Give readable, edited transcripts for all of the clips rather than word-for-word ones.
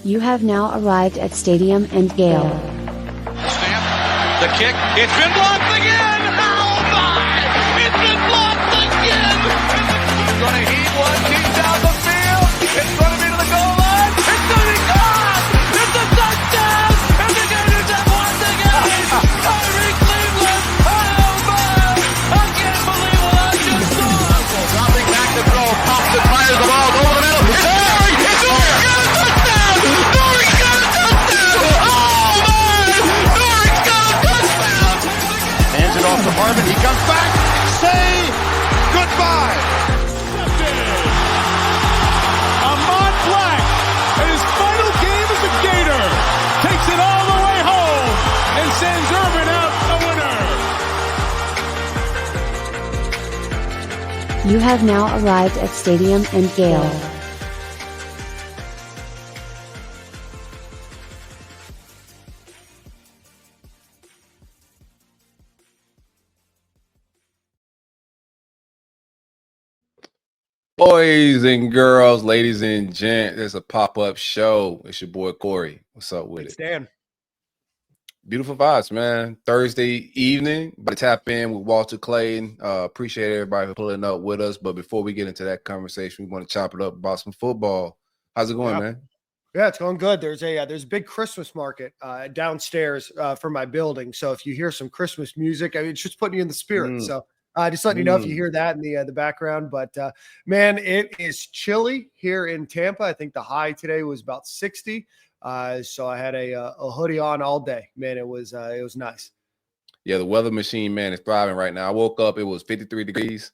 You have now arrived at Stadium and Gale. Snap, the kick, it's been blocked again! Oh my! It's been blocked again! Gonna heave one deep down the field. It's gonna be to the goal line. It's gonna be gone! It's a touchdown! And the Gators have won the game! Kyrie Cleveland! Oh my! I can't believe what I just saw! Dropping back to throw, pops and fires the ball over the middle. It's Norrie! It's Norrie! Got a touchdown! Norrie's got a touchdown! Oh my! Norrie's got a touchdown! Hands it off to Harmon. He comes back. Say goodbye. Ahmad Black, in his final game as a Gator, takes it all the way home and sends Urban out a winner. You have now arrived at Stadium and Gale. Boys and girls, ladies and gents, it's a pop-up show. It's your boy Corey. What's up with It's it? Dan. Beautiful vibes, man. Thursday evening, but tap in with Walter Clayton. Appreciate everybody for pulling up with us. But before we get into that conversation, we want to chop it up about some football. How's it going, man? Yeah, it's going good. There's a big Christmas market downstairs from my building. So if you hear some Christmas music, I mean, it's just putting you in the spirit. So just letting you know if you hear that in the background. But man, it is chilly here in Tampa. I think the high today was about 60. So I had a hoodie on all day. Man, it was nice. Yeah, the weather machine, man, is thriving right now. I woke up, it was 53 degrees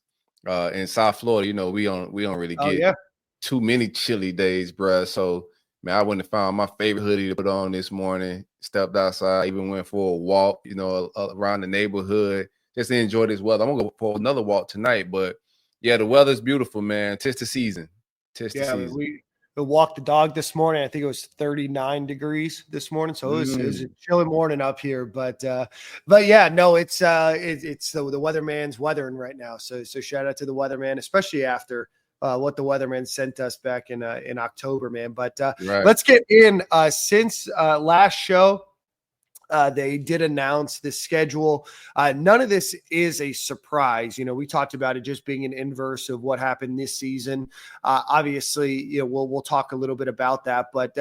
in South Florida. You know, we don't really get too many chilly days, bruh. So, man, I went and found my favorite hoodie to put on this morning, stepped outside, even went for a walk, you know, around the neighborhood, just to enjoy this weather. I'm going to go for another walk tonight, but yeah, the weather's beautiful, man. Tis the season. We walked the dog this morning. I think it was 39 degrees this morning. So it was a chilly morning up here, but yeah, no, it's the weatherman's weathering right now. So shout out to the weatherman, especially after what the weatherman sent us back in October, man. But let's get in since last show. They did announce the schedule. None of this is a surprise. You know, we talked about it just being an inverse of what happened this season. Obviously, you know, we'll talk a little bit about that, but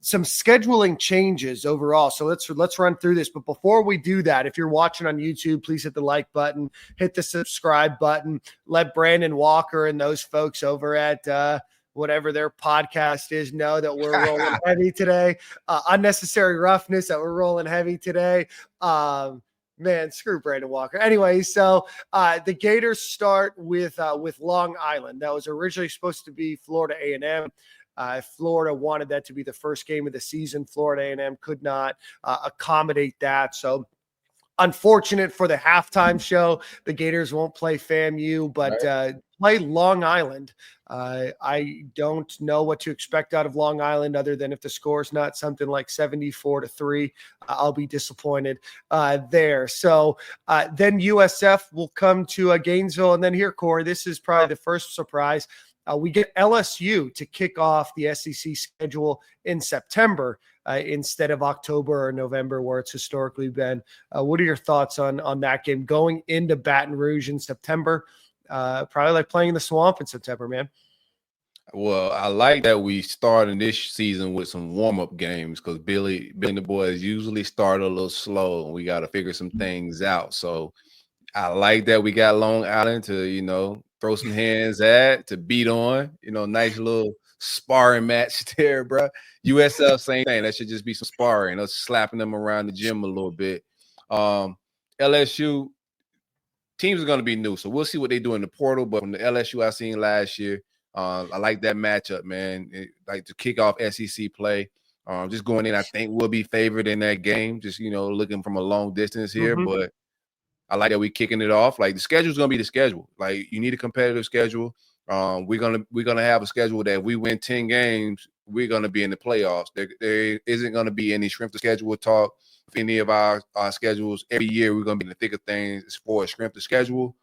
some scheduling changes overall. So let's run through this. But before we do that, if you're watching on YouTube, please hit the like button, hit the subscribe button, let Brandon Walker and those folks over at whatever their podcast is, know that we're rolling heavy today. Unnecessary roughness that we're rolling heavy today. Man, screw Brandon Walker. Anyway, so the Gators start with Long Island. That was originally supposed to be Florida A&M. Florida wanted that to be the first game of the season. Florida A&M could not accommodate that. So unfortunate for the halftime show. The Gators won't play FAMU, but play Long Island. I don't know what to expect out of Long Island other than if the score is not something like 74-3, I'll be disappointed there. So then USF will come to Gainesville. And then here, Corey, this is probably the first surprise. We get LSU to kick off the SEC schedule in September instead of October or November, where it's historically been. What are your thoughts on that game going into Baton Rouge in September? Probably like playing in the swamp in September, man. Well, I like that we started this season with some warm-up games because Billy and the boys usually start a little slow, and we got to figure some things out. So I like that we got Long Island to, you know, throw some hands at, to beat on, you know, nice little sparring match there, bro. USF, same thing. That should just be some sparring, us slapping them around the gym a little bit. LSU teams are going to be new, so we'll see what they do in the portal. But from the LSU I seen last year, I like that matchup, man. Like to kick off SEC play. Just going in, I think we'll be favored in that game. Just, you know, looking from a long distance here, but I like that we kicking it off. Like the schedule's gonna be the schedule. Like you need a competitive schedule. We're gonna have a schedule that if we win 10 games, we're gonna be in the playoffs. There isn't gonna be any strength of schedule talk. If any of our schedules every year, we're gonna be in the thick of things as far as strength of schedule.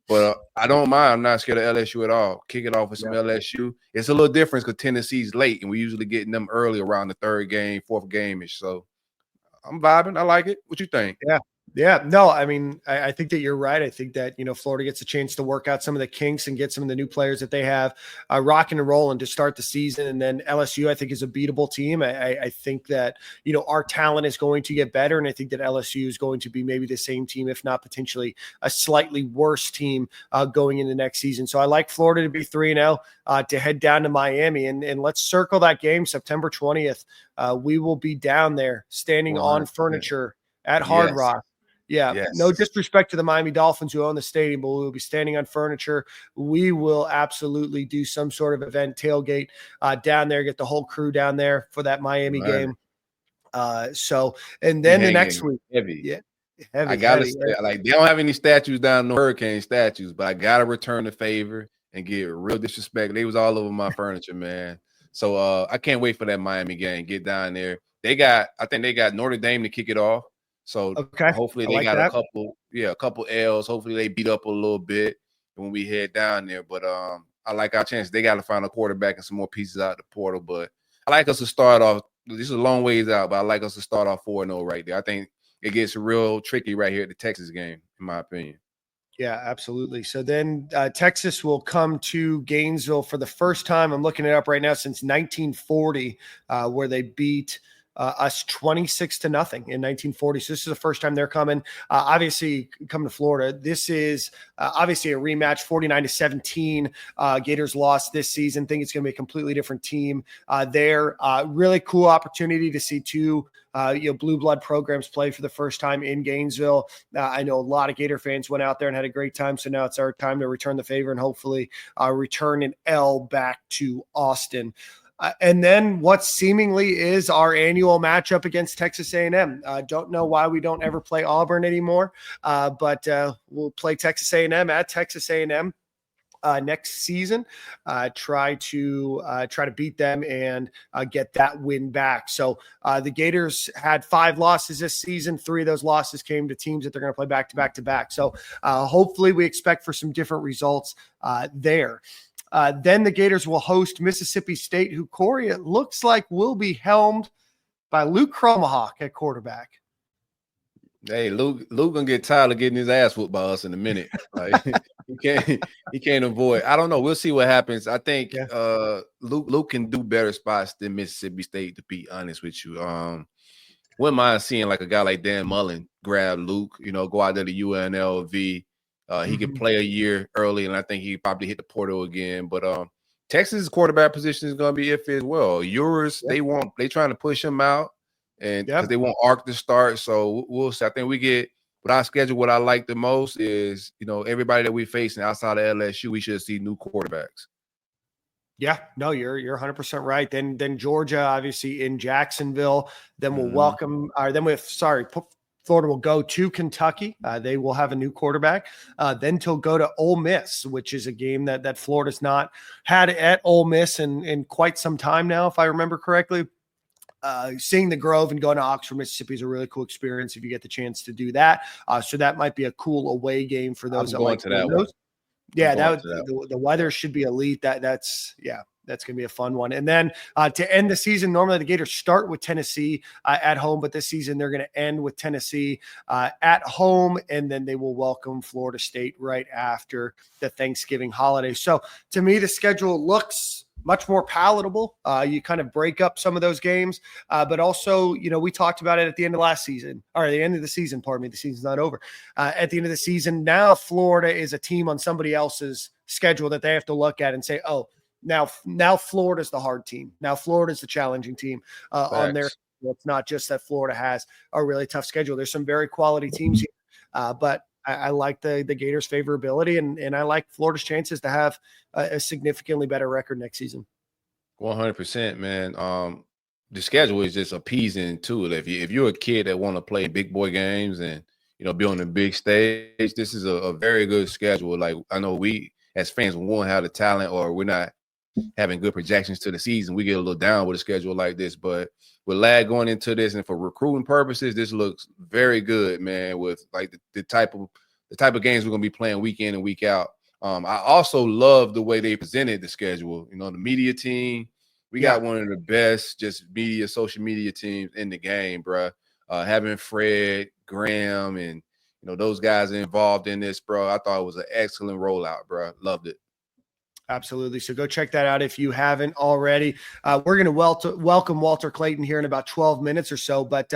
But I don't mind. I'm not scared of LSU at all. Kick it off with some LSU. It's a little different because Tennessee's late, and we usually getting them early around the third game, fourth game-ish. So I'm vibing. I like it. What you think? Yeah. Yeah, no, I mean, I think that you're right. I think that, Florida gets a chance to work out some of the kinks and get some of the new players that they have rocking and rolling to start the season. And then LSU, I think, is a beatable team. I think that, our talent is going to get better. And I think that LSU is going to be maybe the same team, if not potentially a slightly worse team going into next season. So I like Florida to be 3-0 to head down to Miami. And let's circle that game, September 20th. We will be down there standing on furniture at Hard Rock. Yeah, no disrespect to the Miami Dolphins who own the stadium, but we will be standing on furniture. We will absolutely do some sort of event tailgate down there, get the whole crew down there for that Miami game. And then the next week. Heavy. I gotta say, like, they don't have any statues down, no hurricane statues, but I gotta return the favor and get real disrespect. They was all over my furniture, man. So I can't wait for that Miami game. Get down there. I think they got Notre Dame to kick it off. So hopefully they got a couple L's. Hopefully they beat up a little bit when we head down there. But I like our chances. They got to find a quarterback and some more pieces out the portal. But I like us to start off. This is a long ways out, but I like us to start off 4-0 right there. I think it gets real tricky right here at the Texas game, in my opinion. Yeah, absolutely. So then Texas will come to Gainesville for the first time. I'm looking it up right now since 1940, where they beat us 26-0 in 1940. So this is the first time they're coming. Obviously, coming to Florida. This is obviously a rematch, 49-17. Gators lost this season. Think it's going to be a completely different team there. Really cool opportunity to see two blue blood programs play for the first time in Gainesville. I know a lot of Gator fans went out there and had a great time. So now it's our time to return the favor and hopefully return an L back to Austin. And then what seemingly is our annual matchup against Texas A&M. Don't know why we don't ever play Auburn anymore, but we'll play Texas A&M at Texas A&M next season. Try to beat them and get that win back. So the Gators had 5 losses this season. 3 of those losses came to teams that they're going to play back to back to back. So hopefully we expect for some different results there. Then the Gators will host Mississippi State, who, Corey, it looks like will be helmed by Luke Cromahawk at quarterback. Hey, Luke gonna get tired of getting his ass whooped by us in a minute. Like, he can't avoid. I don't know. We'll see what happens. I think Luke can do better spots than Mississippi State, to be honest with you. Wouldn't mind seeing like a guy like Dan Mullen grab Luke, go out there to UNLV. He could play a year early, and I think he probably hit the portal again. But Texas' quarterback position is going to be iffy as well. They trying to push him out, and because they want Ark to start. So we'll see. I think we get with our schedule. What I like the most is everybody that we're facing outside of LSU, we should see new quarterbacks. Yeah, no, you're 100% right. Then Georgia, obviously in Jacksonville. Then we'll Florida will go to Kentucky. They will have a new quarterback. Then to go to Ole Miss, which is a game that Florida's not had at Ole Miss in quite some time now, if I remember correctly. Seeing the Grove and going to Oxford, Mississippi is a really cool experience if you get the chance to do that. So that might be a cool away game for those that like those. Yeah, the weather should be elite. That's going to be a fun one. And then to end the season, normally the Gators start with Tennessee at home, but this season they're going to end with Tennessee at home, and then they will welcome Florida State right after the Thanksgiving holiday. So to me, the schedule looks much more palatable. You kind of break up some of those games, but also, we talked about it at the end of last season, or the end of the season, pardon me, the season's not over. At the end of the season, now Florida is a team on somebody else's schedule that they have to look at and say, oh, now Florida's the hard team. Now Florida's the challenging team on their. It's not just that Florida has a really tough schedule. There's some very quality teams here, but I like the Gators' favorability, and I like Florida's chances to have a significantly better record next season. 100%, man. The schedule is just appeasing too. If you're a kid that want to play big boy games and be on the big stage, this is a very good schedule. Like, I know we as fans won't have the talent, or we're not having good projections to the season. We get a little down with a schedule like this, but with lag going into this and for recruiting purposes, this looks very good, man, with like the type of the type of games we're going to be playing week in and week out. I also love the way they presented the schedule. You know, the media team, we got one of the best just social media teams in the game, bro. Having Fred, Graham, and, you know, those guys involved in this, bro, I thought it was an excellent rollout, bro. Loved it. Absolutely. So go check that out if you haven't already. We're going to welcome Walter Clayton here in about 12 minutes or so. But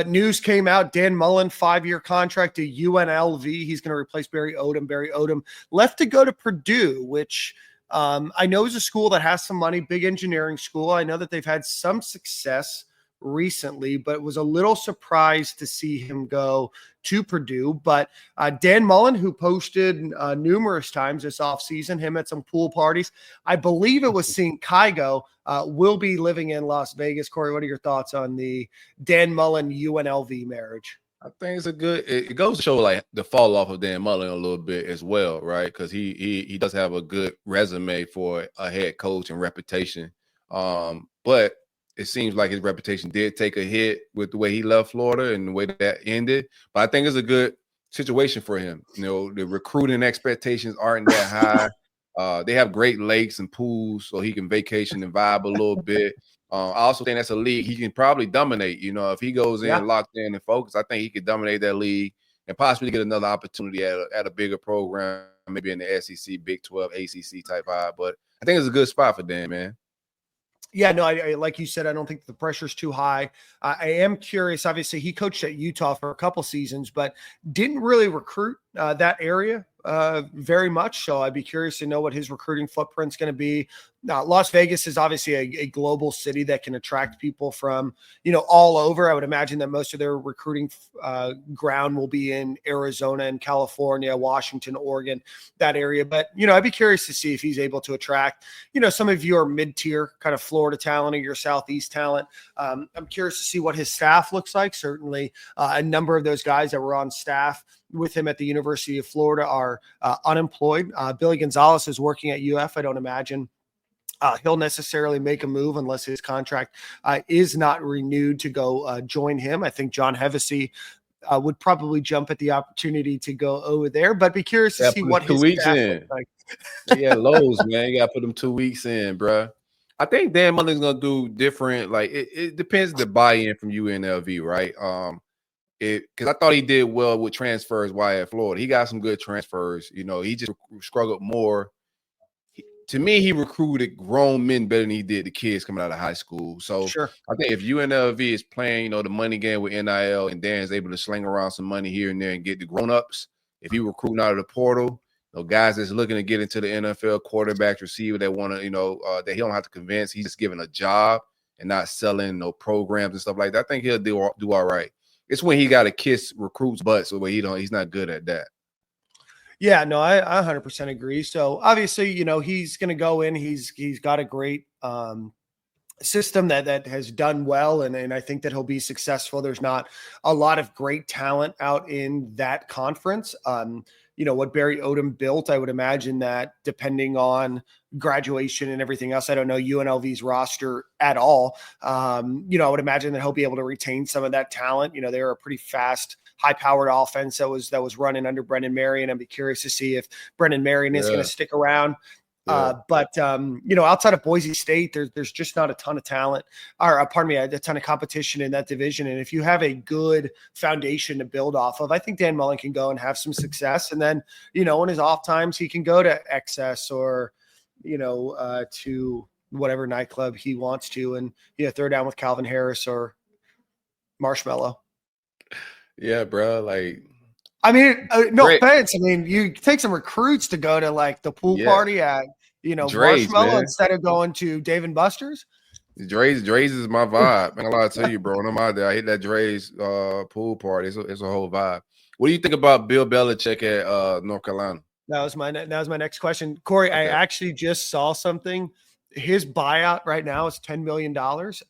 news came out. Dan Mullen, 5-year contract to UNLV. He's going to replace Barry Odom. Barry Odom left to go to Purdue, which I know is a school that has some money, big engineering school. I know that they've had some success recently, but was a little surprised to see him go to Purdue. But Dan Mullen, who posted numerous times this offseason, him at some pool parties, I believe it was St. Kygo, will be living in Las Vegas. Corey, what are your thoughts on the Dan Mullen UNLV marriage? I think it's it goes to show like the fall off of Dan Mullen a little bit as well, right? Because he does have a good resume for a head coach and reputation. But it seems like his reputation did take a hit with the way he left Florida and the way that ended. But I think it's a good situation for him. You know, the recruiting expectations aren't that high. They have great lakes and pools, so he can vacation and vibe a little bit. I also think that's a league he can probably dominate. You know, if he goes in locked in and focused, I think he could dominate that league and possibly get another opportunity at a bigger program, maybe in the SEC, Big 12, ACC type vibe. But I think it's a good spot for Dan, man. Yeah, no, I like you said, I don't think the pressure's too high. I am curious. Obviously, he coached at Utah for a couple seasons, but didn't really recruit that area very much. So I'd be curious to know what his recruiting footprint's going to be. Las Vegas is obviously a global city that can attract people from, you know, all over. I would imagine that most of their recruiting ground will be in Arizona and California, Washington, Oregon, that area. But, you know, I'd be curious to see if he's able to attract, you know, some of your mid-tier kind of Florida talent or your Southeast talent. I'm curious to see what his staff looks like. Certainly a number of those guys that were on staff with him at the University of Florida are unemployed. Billy Gonzalez is working at UF. I don't imagine he'll necessarily make a move unless his contract is not renewed to go join him. I think John Hevesy would probably jump at the opportunity to go over there, but be curious to see what his 2 weeks in. Like. Yeah, Lowe's, man. You got to put them 2 weeks in, bro. I think Dan Mullen's going to do different. Like, it depends the buy-in from UNLV, right? Because I thought he did well with transfers while at Florida. He got some good transfers. You know, he just struggled more. To me, he recruited grown men better than he did the kids coming out of high school. So sure. I think if UNLV is playing, you know, the money game with NIL and Dan's able to sling around some money here and there and get the grown-ups, if he recruiting out of the portal, you know, guys that's looking to get into the NFL, quarterback, receiver that want to, you know, that he don't have to convince. He's just giving a job and not selling no programs and stuff like that. I think he'll do all right. It's when he got to kiss recruits' butts where he's not good at that. Yeah, no, I 100% agree. So obviously, you know, he's going to go in. He's got a great system that has done well, and I think that he'll be successful. There's not a lot of great talent out in that conference. You know, what Barry Odom built, I would imagine that depending on graduation and everything else, I don't know UNLV's roster at all. You know, I would imagine that he'll be able to retain some of that talent. You know, they're a pretty fast, high-powered offense that was running under Brendan Marion. I'd be curious to see if Brendan Marion is going to stick around. Yeah. But you know, outside of Boise State, there's just not a ton of talent, or a ton of competition in that division. And if you have a good foundation to build off of, I think Dan Mullen can go and have some success. And then, you know, in his off times, he can go to Excess or, you know, to whatever nightclub he wants to, and throw down with Calvin Harris or Marshmallow. Yeah, bro. Like, I mean, no offense. I mean, you take some recruits to go to like the pool party at, you know, Dre's, Marshmallow instead of going to Dave and Buster's. Dre's is my vibe. Man, I gotta tell you, bro. When I'm out there, I hit that Dre's pool party. It's a whole vibe. What do you think about Bill Belichick at North Carolina? That was my next question, Corey. Okay. I actually just saw something. His buyout right now is $10 million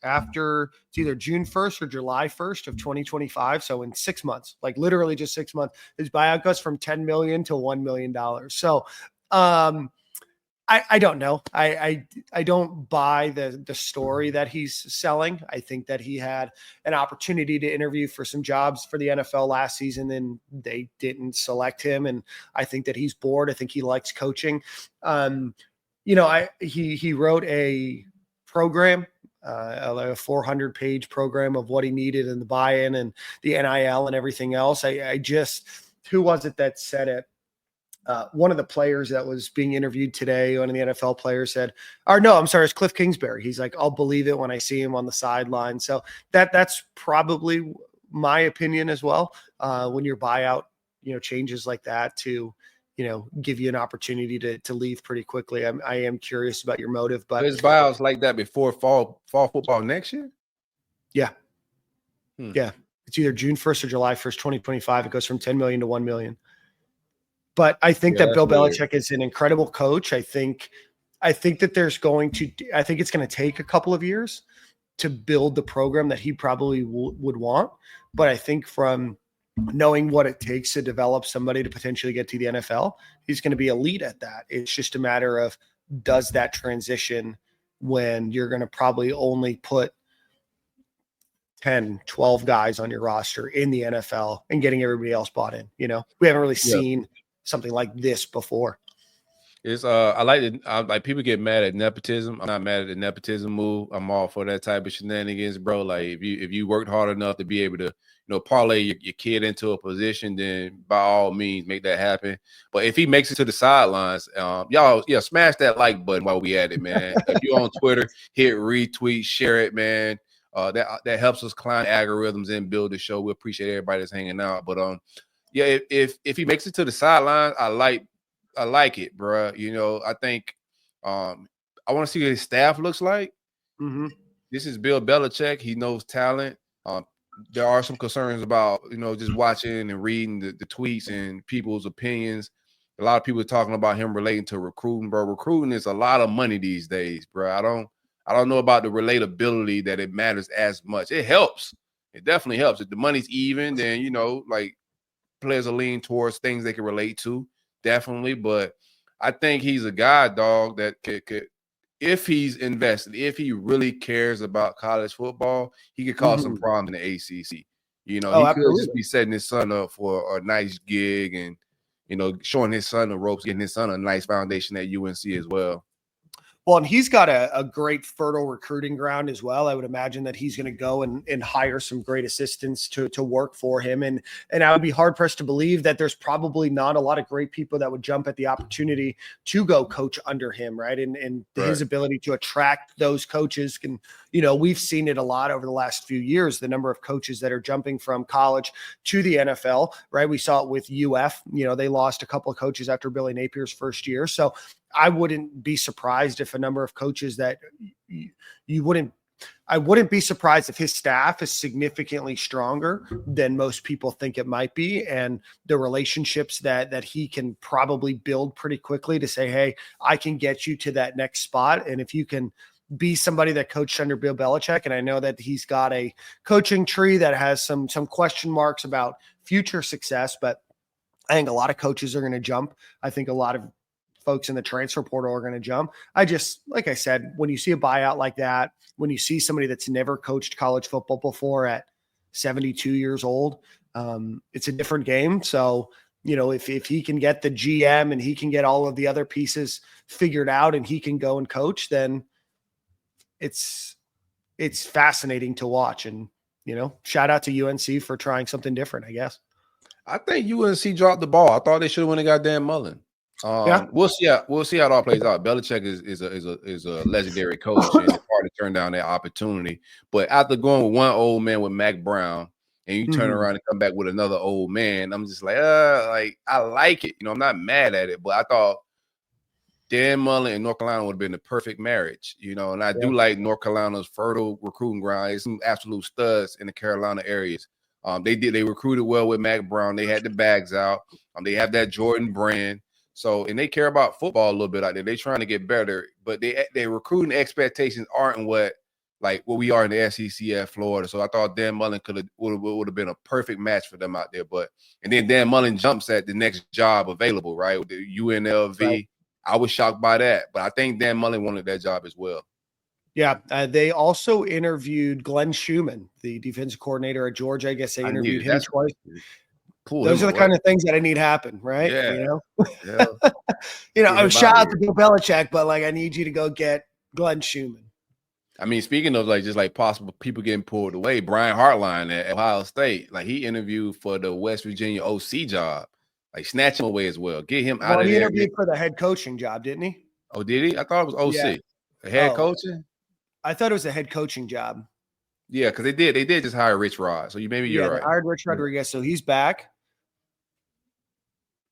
after it's either June 1st or July 1st of 2025. So in 6 months, like literally just 6 months, his buyout goes from $10 million to $1 million. So I don't know. I don't buy the story that he's selling. I think that he had an opportunity to interview for some jobs for the NFL last season, and they didn't select him. And I think that he's bored. I think he likes coaching. He wrote a program, like a 400-page program of what he needed and the buy-in and the NIL and everything else. Who was it that said it? One of the players that was being interviewed today, one of the NFL players said, it's Cliff Kingsbury. He's like, I'll believe it when I see him on the sideline. So that's probably my opinion as well. When your buyout, changes like that to, give you an opportunity to leave pretty quickly. I am curious about your motive, but there's buyouts like that before fall football next year. Yeah. Yeah. It's either June 1st or July 1st, 2025. It goes from 10 million to 1 million. But I think that Bill Belichick is an incredible coach. I think that I think it's going to take a couple of years to build the program that he probably would want. But I think from knowing what it takes to develop somebody to potentially get to the NFL, he's going to be elite at that. It's just a matter of, does that transition when you're going to probably only put 10, 12 guys on your roster in the NFL and getting everybody else bought in. We haven't really seen something like this before. It's I like it. Like, people get mad at nepotism. I'm not mad at the nepotism move. I'm all for that type of shenanigans, bro. Like, if you worked hard enough to be able to, parlay your kid into a position, then by all means make that happen. But if he makes it to the sidelines, y'all, smash that like button while we at it, man. If you're on Twitter, hit retweet, share it, man. That helps us climb algorithms and build the show. We appreciate everybody that's hanging out. But if he makes it to the sidelines, I like it, bro. I think I want to see what his staff looks like. Mm-hmm. This is Bill Belichick. He knows talent. There are some concerns about, just watching and reading the tweets and people's opinions. A lot of people are talking about him relating to recruiting, bro. Recruiting is a lot of money these days, bro. I don't know about the relatability that it matters as much. It helps. It definitely helps. If the money's even, then, like, players are leaning towards things they can relate to. Definitely. But I think he's a guy, dog, that could, if he's invested, if he really cares about college football, he could cause some problems in the ACC. He could just be setting his son up for a nice gig and, showing his son the ropes, getting his son a nice foundation at UNC as well. Well, and he's got a great fertile recruiting ground as well. I would imagine that he's going to go and hire some great assistants to work for him. And I would be hard pressed to believe that there's probably not a lot of great people that would jump at the opportunity to go coach under him. Right. And right. His ability to attract those coaches can, we've seen it a lot over the last few years, the number of coaches that are jumping from college to the NFL. Right. We saw it with UF, they lost a couple of coaches after Billy Napier's first year. So I wouldn't be surprised if a number of coaches that I wouldn't be surprised if his staff is significantly stronger than most people think it might be. And the relationships that he can probably build pretty quickly to say, hey, I can get you to that next spot. And if you can be somebody that coached under Bill Belichick, and I know that he's got a coaching tree that has some question marks about future success, but I think a lot of coaches are going to jump. I think a lot of folks in the transfer portal are going to jump. Like I said, when you see a buyout like that, when you see somebody that's never coached college football before at 72 years old, it's a different game. So, if he can get the GM and he can get all of the other pieces figured out and he can go and coach, then it's fascinating to watch. And, shout out to UNC for trying something different, I guess. I think UNC dropped the ball. I thought they should have went and got Dan Mullen. We'll see how it all plays out. Belichick is a legendary coach, and it's hard to turn down that opportunity. But after going with one old man with Mac Brown, and you turn around and come back with another old man, I'm just like, I like it. I'm not mad at it, but I thought Dan Mullen and North Carolina would have been the perfect marriage. And I do like North Carolina's fertile recruiting ground. There's some absolute studs in the Carolina areas. They recruited well with Mac Brown. They had the bags out. They have that Jordan brand. So, and they care about football a little bit out there. They're trying to get better, but their recruiting expectations aren't what we are in the SEC at Florida. So I thought Dan Mullen would have been a perfect match for them out there. And then Dan Mullen jumps at the next job available, right? With the UNLV. Right. I was shocked by that, but I think Dan Mullen wanted that job as well. Yeah, they also interviewed Glenn Schumann, the defensive coordinator at Georgia. I guess they interviewed him twice. Those are the kind of things that I need happen, right? Yeah. You Yeah. know, shout out to Bill Belichick, but like I need you to go get Glenn Schumann. I mean, speaking of like just like possible people getting pulled away, Brian Hartline at Ohio State, like he interviewed for the West Virginia OC job, like snatch him away as well. Get him out of there. He interviewed for the head coaching job, didn't he? Oh, did he? I thought it was OC. Yeah. The head coaching? I thought it was a head coaching job. Yeah, because they did just hire Rich Rod. So you're right. They hired Rich Rodriguez, so he's back.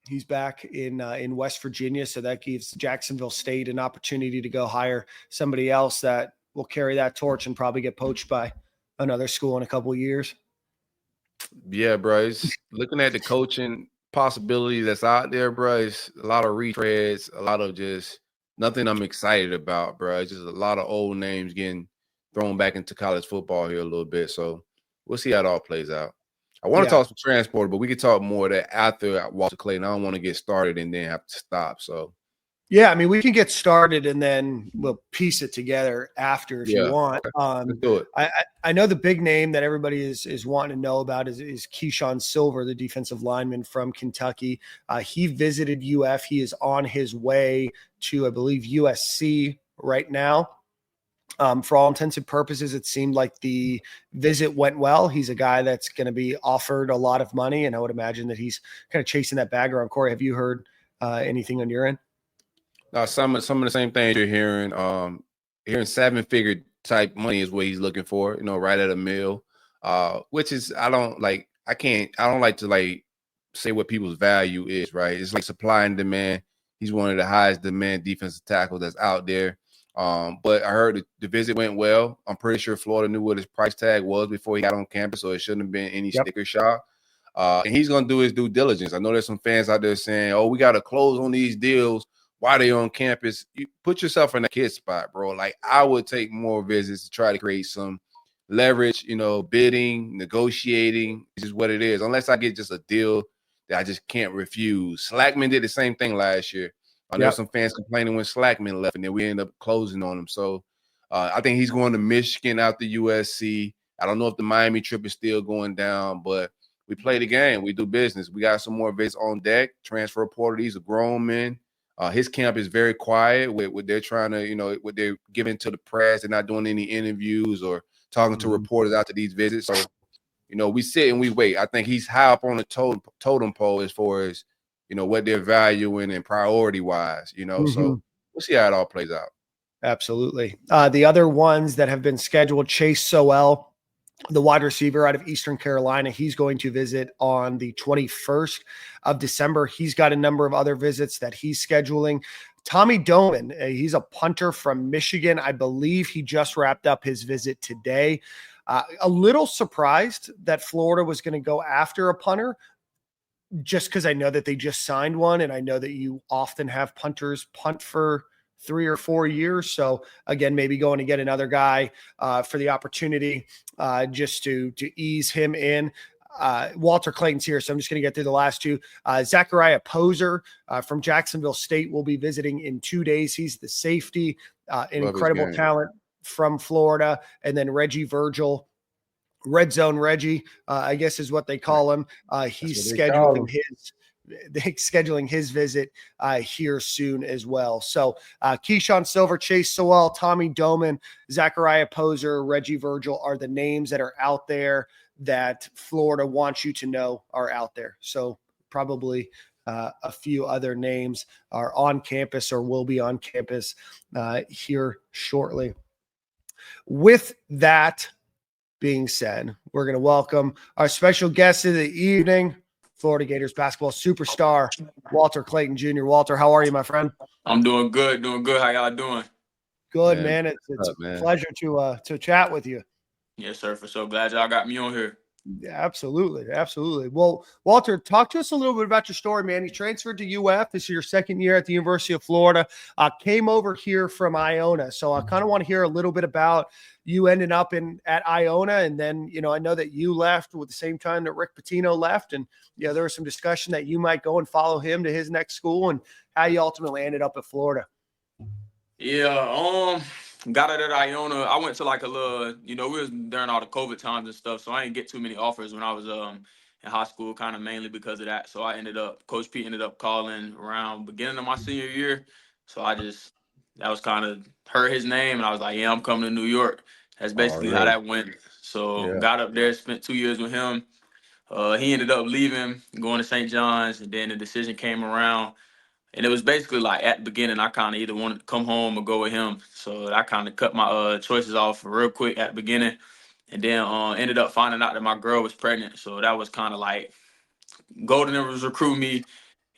He's back in West Virginia, so that gives Jacksonville State an opportunity to go hire somebody else that will carry that torch and probably get poached by another school in a couple of years. Yeah, bro. It's looking at the coaching possibility that's out there, bro. It's a lot of retreads, a lot of just nothing I'm excited about, bro. It's just a lot of old names getting thrown back into college football here a little bit. So we'll see how it all plays out. I want to talk some transport, but we can talk more of that after Walter Clayton. I don't want to get started and then have to stop. So yeah, I mean, we can get started and then we'll piece it together after if you want. Let's do it. I know the big name that everybody is wanting to know about is Keyshawn Silver, the defensive lineman from Kentucky. He visited UF. He is on his way to, I believe, USC right now. For all intents and purposes, it seemed like the visit went well. He's a guy that's going to be offered a lot of money, and I would imagine that he's kind of chasing that bag around. Corey, have you heard anything on your end? Some of the same things you're hearing. Hearing 7-figure type money is what he's looking for. Right at a mill. Which is I don't like to like say what people's value is. Right? It's like supply and demand. He's one of the highest demand defensive tackles that's out there. But I heard the visit went well. I'm pretty sure Florida knew what his price tag was before he got on campus, so it shouldn't have been any sticker shock. And he's going to do his due diligence. I know there's some fans out there saying, oh, we got to close on these deals while they're on campus. You put yourself in a kid spot, bro. Like, I would take more visits to try to create some leverage, bidding, negotiating. It's just what it is. Unless I get just a deal that I just can't refuse. Slackman did the same thing last year. I know some fans complaining when Slackman left, and then we end up closing on him. So I think he's going to Michigan out the USC. I don't know if the Miami trip is still going down, but we play the game. We do business. We got some more visits on deck. Transfer portal. These are grown men. His camp is very quiet with what they're trying to, what they're giving to the press. They're not doing any interviews or talking to reporters after these visits. So, we sit and we wait. I think he's high up on the totem pole as far as, what they're valuing and priority-wise, So we'll see how it all plays out. Absolutely. The other ones that have been scheduled, Chase Sowell, the wide receiver out of Eastern Carolina, he's going to visit on the 21st of December. He's got a number of other visits that he's scheduling. Tommy Doman, he's a punter from Michigan. I believe he just wrapped up his visit today. A little surprised that Florida was going to go after a punter, just because I know that they just signed one, and I know that you often have punters punt for 3 or 4 years. So again, maybe going to get another guy for the opportunity just to ease him in. Walter Clayton's here, so I'm just going to get through the last two. Zachariah Poser from Jacksonville State will be visiting in 2 days. He's the safety, an incredible talent from Florida. And then Reggie Virgil, Red Zone Reggie, I guess is what they call him. He's scheduling his visit here soon as well. So Keyshawn Silver, Chase Sowell, Tommy Doman, Zachariah Poser, Reggie Virgil are the names that are out there that Florida wants you to know are out there. So probably a few other names are on campus or will be on campus here shortly. With that being said, we're going to welcome our special guest of the evening, Florida Gators basketball superstar, Walter Clayton Jr. Walter, how are you, my friend? I'm doing good. How y'all doing? Good, man. It's a pleasure to chat with you. Yes, sir. For sure. Glad y'all got me on here. Absolutely. Absolutely. Well, Walter, talk to us a little bit about your story, man. You transferred to UF. This is your second year at the University of Florida. Came over here from Iona. So I kind of want to hear a little bit about you ending up at Iona. And then, I know that you left at the same time that Rick Pitino left. And, there was some discussion that you might go and follow him to his next school and how you ultimately ended up at Florida. Yeah, got it at Iona. I went to like a little, we was during all the COVID times and stuff, so I didn't get too many offers when I was in high school, kind of mainly because of that. So Coach Pete ended up calling around beginning of my senior year. So that was kind of heard his name, and I was like, yeah, I'm coming to New York. That's basically how that went. So got up there, spent 2 years with him. He ended up leaving, going to St. John's, and then the decision came around. And it was basically like at the beginning, I kind of either wanted to come home or go with him. So I kind of cut my choices off real quick at the beginning. And then ended up finding out that my girl was pregnant. So that was kind of like Golden was recruiting me.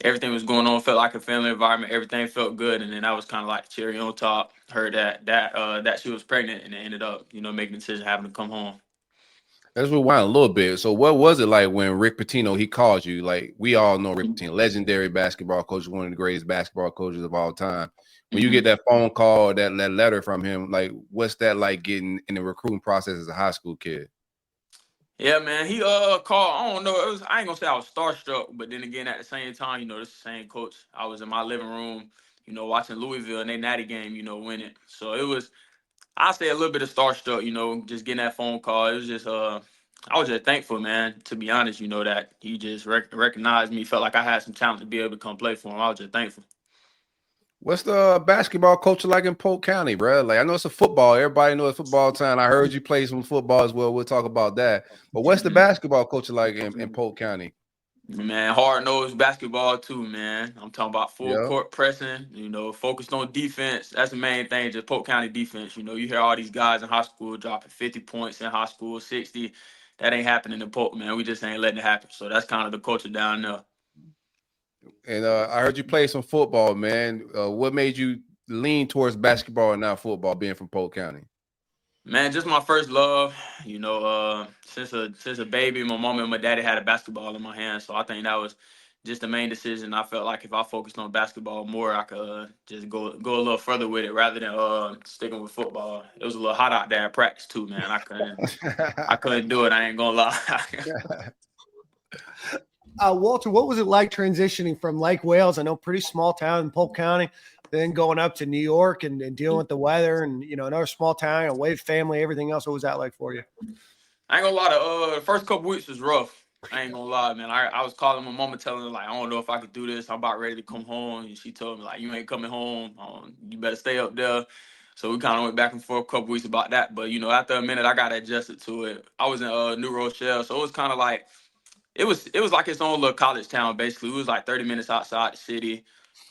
Everything was going on, felt like a family environment. Everything felt good. And then that was kind of like cherry on top. Heard that she was pregnant, and it ended up, making the decision having to come home. Let's rewind a little bit. So what was it like when Rick Pitino, he called you? Like, we all know Rick Pitino, legendary basketball coach, one of the greatest basketball coaches of all time. When you get that phone call, that letter from him, like, what's that like getting in the recruiting process as a high school kid? Yeah, man, he called. I don't know. I ain't gonna say I was starstruck, but then again, at the same time, this is the same coach. I was in my living room, watching Louisville and they natty game, winning. So it was, I say, a little bit of starstruck, just getting that phone call. It was just I was just thankful, man. To be honest, that he just recognized me, felt like I had some talent to be able to come play for him. I was just thankful. What's the basketball culture like in Polk County, bro? Like, I know it's a football. Everybody knows football time. I heard you play some football as well. We'll talk about that. But what's the basketball culture like in Polk County? Man, hard-nosed basketball too, man. I'm talking about full court pressing, focused on defense. That's the main thing, just Polk County defense. You hear all these guys in high school dropping 50 points in high school, 60. That ain't happening in Polk, man. We just ain't letting it happen. So that's kind of the culture down there. And I heard you play some football, man. What made you lean towards basketball and not football, being from Polk County? Man, just my first love. Since a baby, my mom and my daddy had a basketball in my hand, so I think that was just the main decision. I felt like if I focused on basketball more, I could just go a little further with it rather than sticking with football. It was a little hot out there at practice too, man. I couldn't do it. I ain't gonna lie. Walter, what was it like transitioning from Lake Wales? I know, pretty small town in Polk County, then going up to New York and dealing with the weather and, another small town, a wave family, everything else. What was that like for you? I ain't gonna lie, the first couple weeks was rough. I ain't gonna lie, man. I was calling my mama, telling her, like, I don't know if I could do this. I'm about ready to come home. And she told me, like, you ain't coming home. You better stay up there. So we kind of went back and forth a couple weeks about that. But, after a minute, I got adjusted to it. I was in New Rochelle, so it was kind of like, it was like its own little college town, basically. It was like 30 minutes outside the city.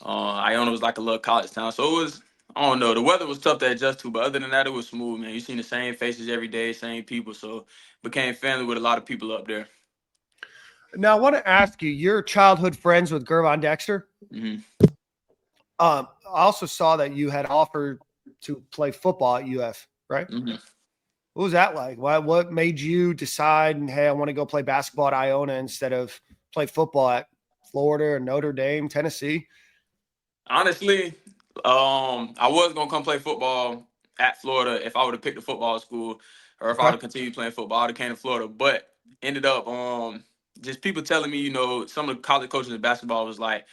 Iona was like a little college town. So it was, I don't know, the weather was tough to adjust to, but other than that, it was smooth, man. You seen the same faces every day, same people. So became family with a lot of people up there. Now, I want to ask you, your childhood friends with Gervon Dexter? Mm-hmm. I also saw that you had offered to play football at UF, right? Mm-hmm. What was that like? What made you decide, and hey, I want to go play basketball at Iona instead of play football at Florida or Notre Dame, Tennessee? Honestly, I was gonna come play football at Florida if I would have picked a football school, or if I would have continued playing football, I would have came to Florida. But ended up just people telling me, some of the college coaches in basketball was like,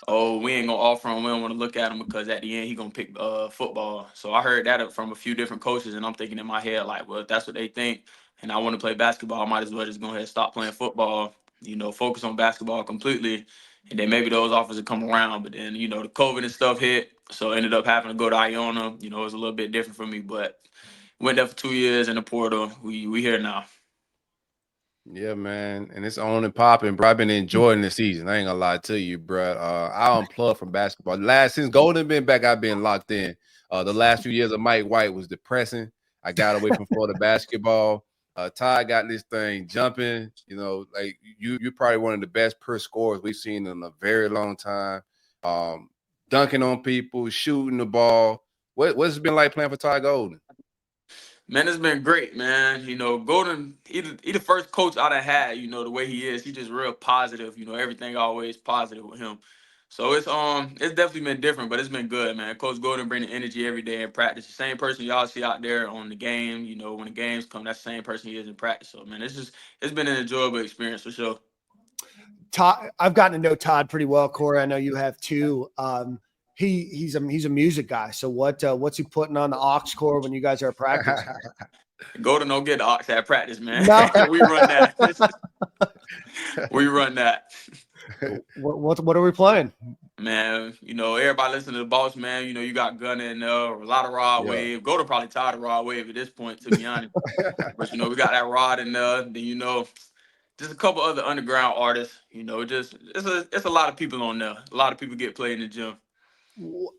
oh, we ain't gonna offer him. We don't want to look at him because at the end he gonna pick football. So I heard that from a few different coaches, and I'm thinking in my head like, well, if that's what they think, and I want to play basketball, I might as well just go ahead and stop playing football. Focus on basketball completely, and then maybe those offers would come around. But then the COVID and stuff hit, so I ended up having to go to Iona. It was a little bit different for me, but went there for 2 years in the portal. We here now. Yeah, man, and it's on and popping, bro. I've been enjoying the season. I ain't gonna lie to you, bro. I unplugged from basketball. Since Golden been back, I've been locked in. The last few years of Mike White was depressing. I got away from Florida basketball. Todd got this thing jumping. Like you're probably one of the best per scorers we've seen in a very long time. Dunking on people, shooting the ball. What's it been like playing for Todd Golden? Man, it's been great, man. You know, Golden, he the first coach I done had, you know, the way he is. He just real positive, you know, everything always positive with him. So it's definitely been different, but it's been good, man. Coach Golden bring the energy every day in practice. The same person y'all see out there on the game, you know, when the games come, that's the same person he is in practice. So man, it's been an enjoyable experience for sure. Todd, I've gotten to know Todd pretty well, Corey. I know you have too. He's a music guy. So what's he putting on the aux cord when you guys are at practice? Golden don't get the aux at practice, man. No. We run that. We run that. What are we playing? Man, you know, everybody listen to the boss, man. You know, you got Gunner in there, a lot of Rod Wave. Golden probably tired of Rod Wave at this point, to be honest. But, you know, we got that Rod in there. Then, you know, just a couple other underground artists. You know, just it's a lot of people on there. A lot of people get played in the gym.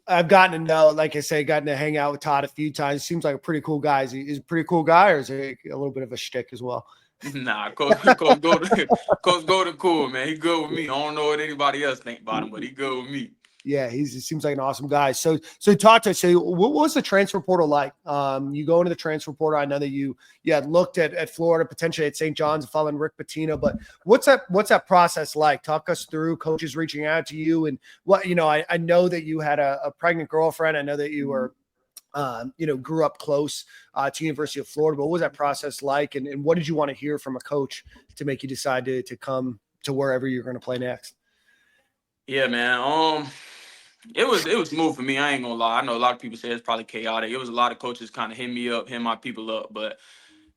I've gotten to know, like I say, gotten to hang out with Todd a few times. Seems like a pretty cool guy. Is he a pretty cool guy, or is he a little bit of a shtick as well? Nah, Coach Golden cool, man. He good with me. I don't know what anybody else think about him, but he good with me. Yeah, he seems like an awesome guy. So talk to us. So what was the transfer portal like? You go into the transfer portal. I know that you had looked at Florida, potentially at St. John's, following Rick Pitino, but what's that process like? Talk us through coaches reaching out to you, and what, you know, I know that you had a pregnant girlfriend. I know that you were grew up close to University of Florida, but what was that process like? And what did you want to hear from a coach to make you decide to come to wherever you're going to play next? Yeah, man. It was smooth for me. I ain't gonna lie. I know a lot of people say it's probably chaotic. It was a lot of coaches kind of hit my people up, but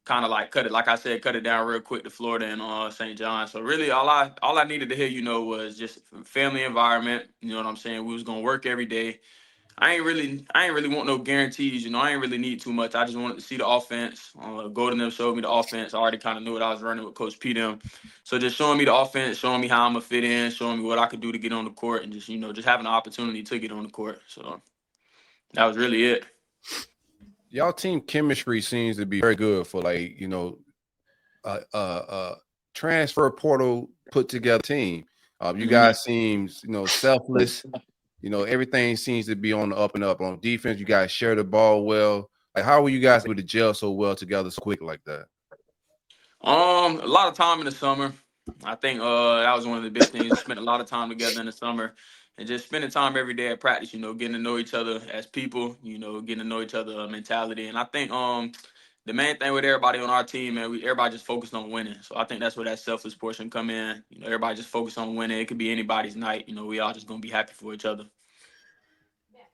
kind of like cut it down real quick to Florida and St. John. So really all I needed to hear, you know, was just family environment. You know what I'm saying? We was gonna work every day. I ain't really want no guarantees. You know, I ain't really need too much. I just wanted to see the offense. Golden them showed me the offense. I already kind of knew what I was running with Coach P them. So just showing me the offense, showing me how I'm gonna fit in, showing me what I could do to get on the court, and just, you know, just having the opportunity to get on the court. So that was really it. Y'all team chemistry seems to be very good for, like, you know, transfer portal put together team. You guys seems, you know, selfless. You know, everything seems to be on the up and up. On defense, you guys share the ball well. Like, how were you guys able to gel so well together so quick like that? A lot of time in the summer. I think that was one of the big things. Spent a lot of time together in the summer, and just spending time every day at practice. You know, getting to know each other as people. You know, getting to know each other mentality. And I think the main thing with everybody on our team, man, everybody just focused on winning. So I think that's where that selfless portion come in. You know, everybody just focused on winning. It could be anybody's night. You know, we all just gonna be happy for each other.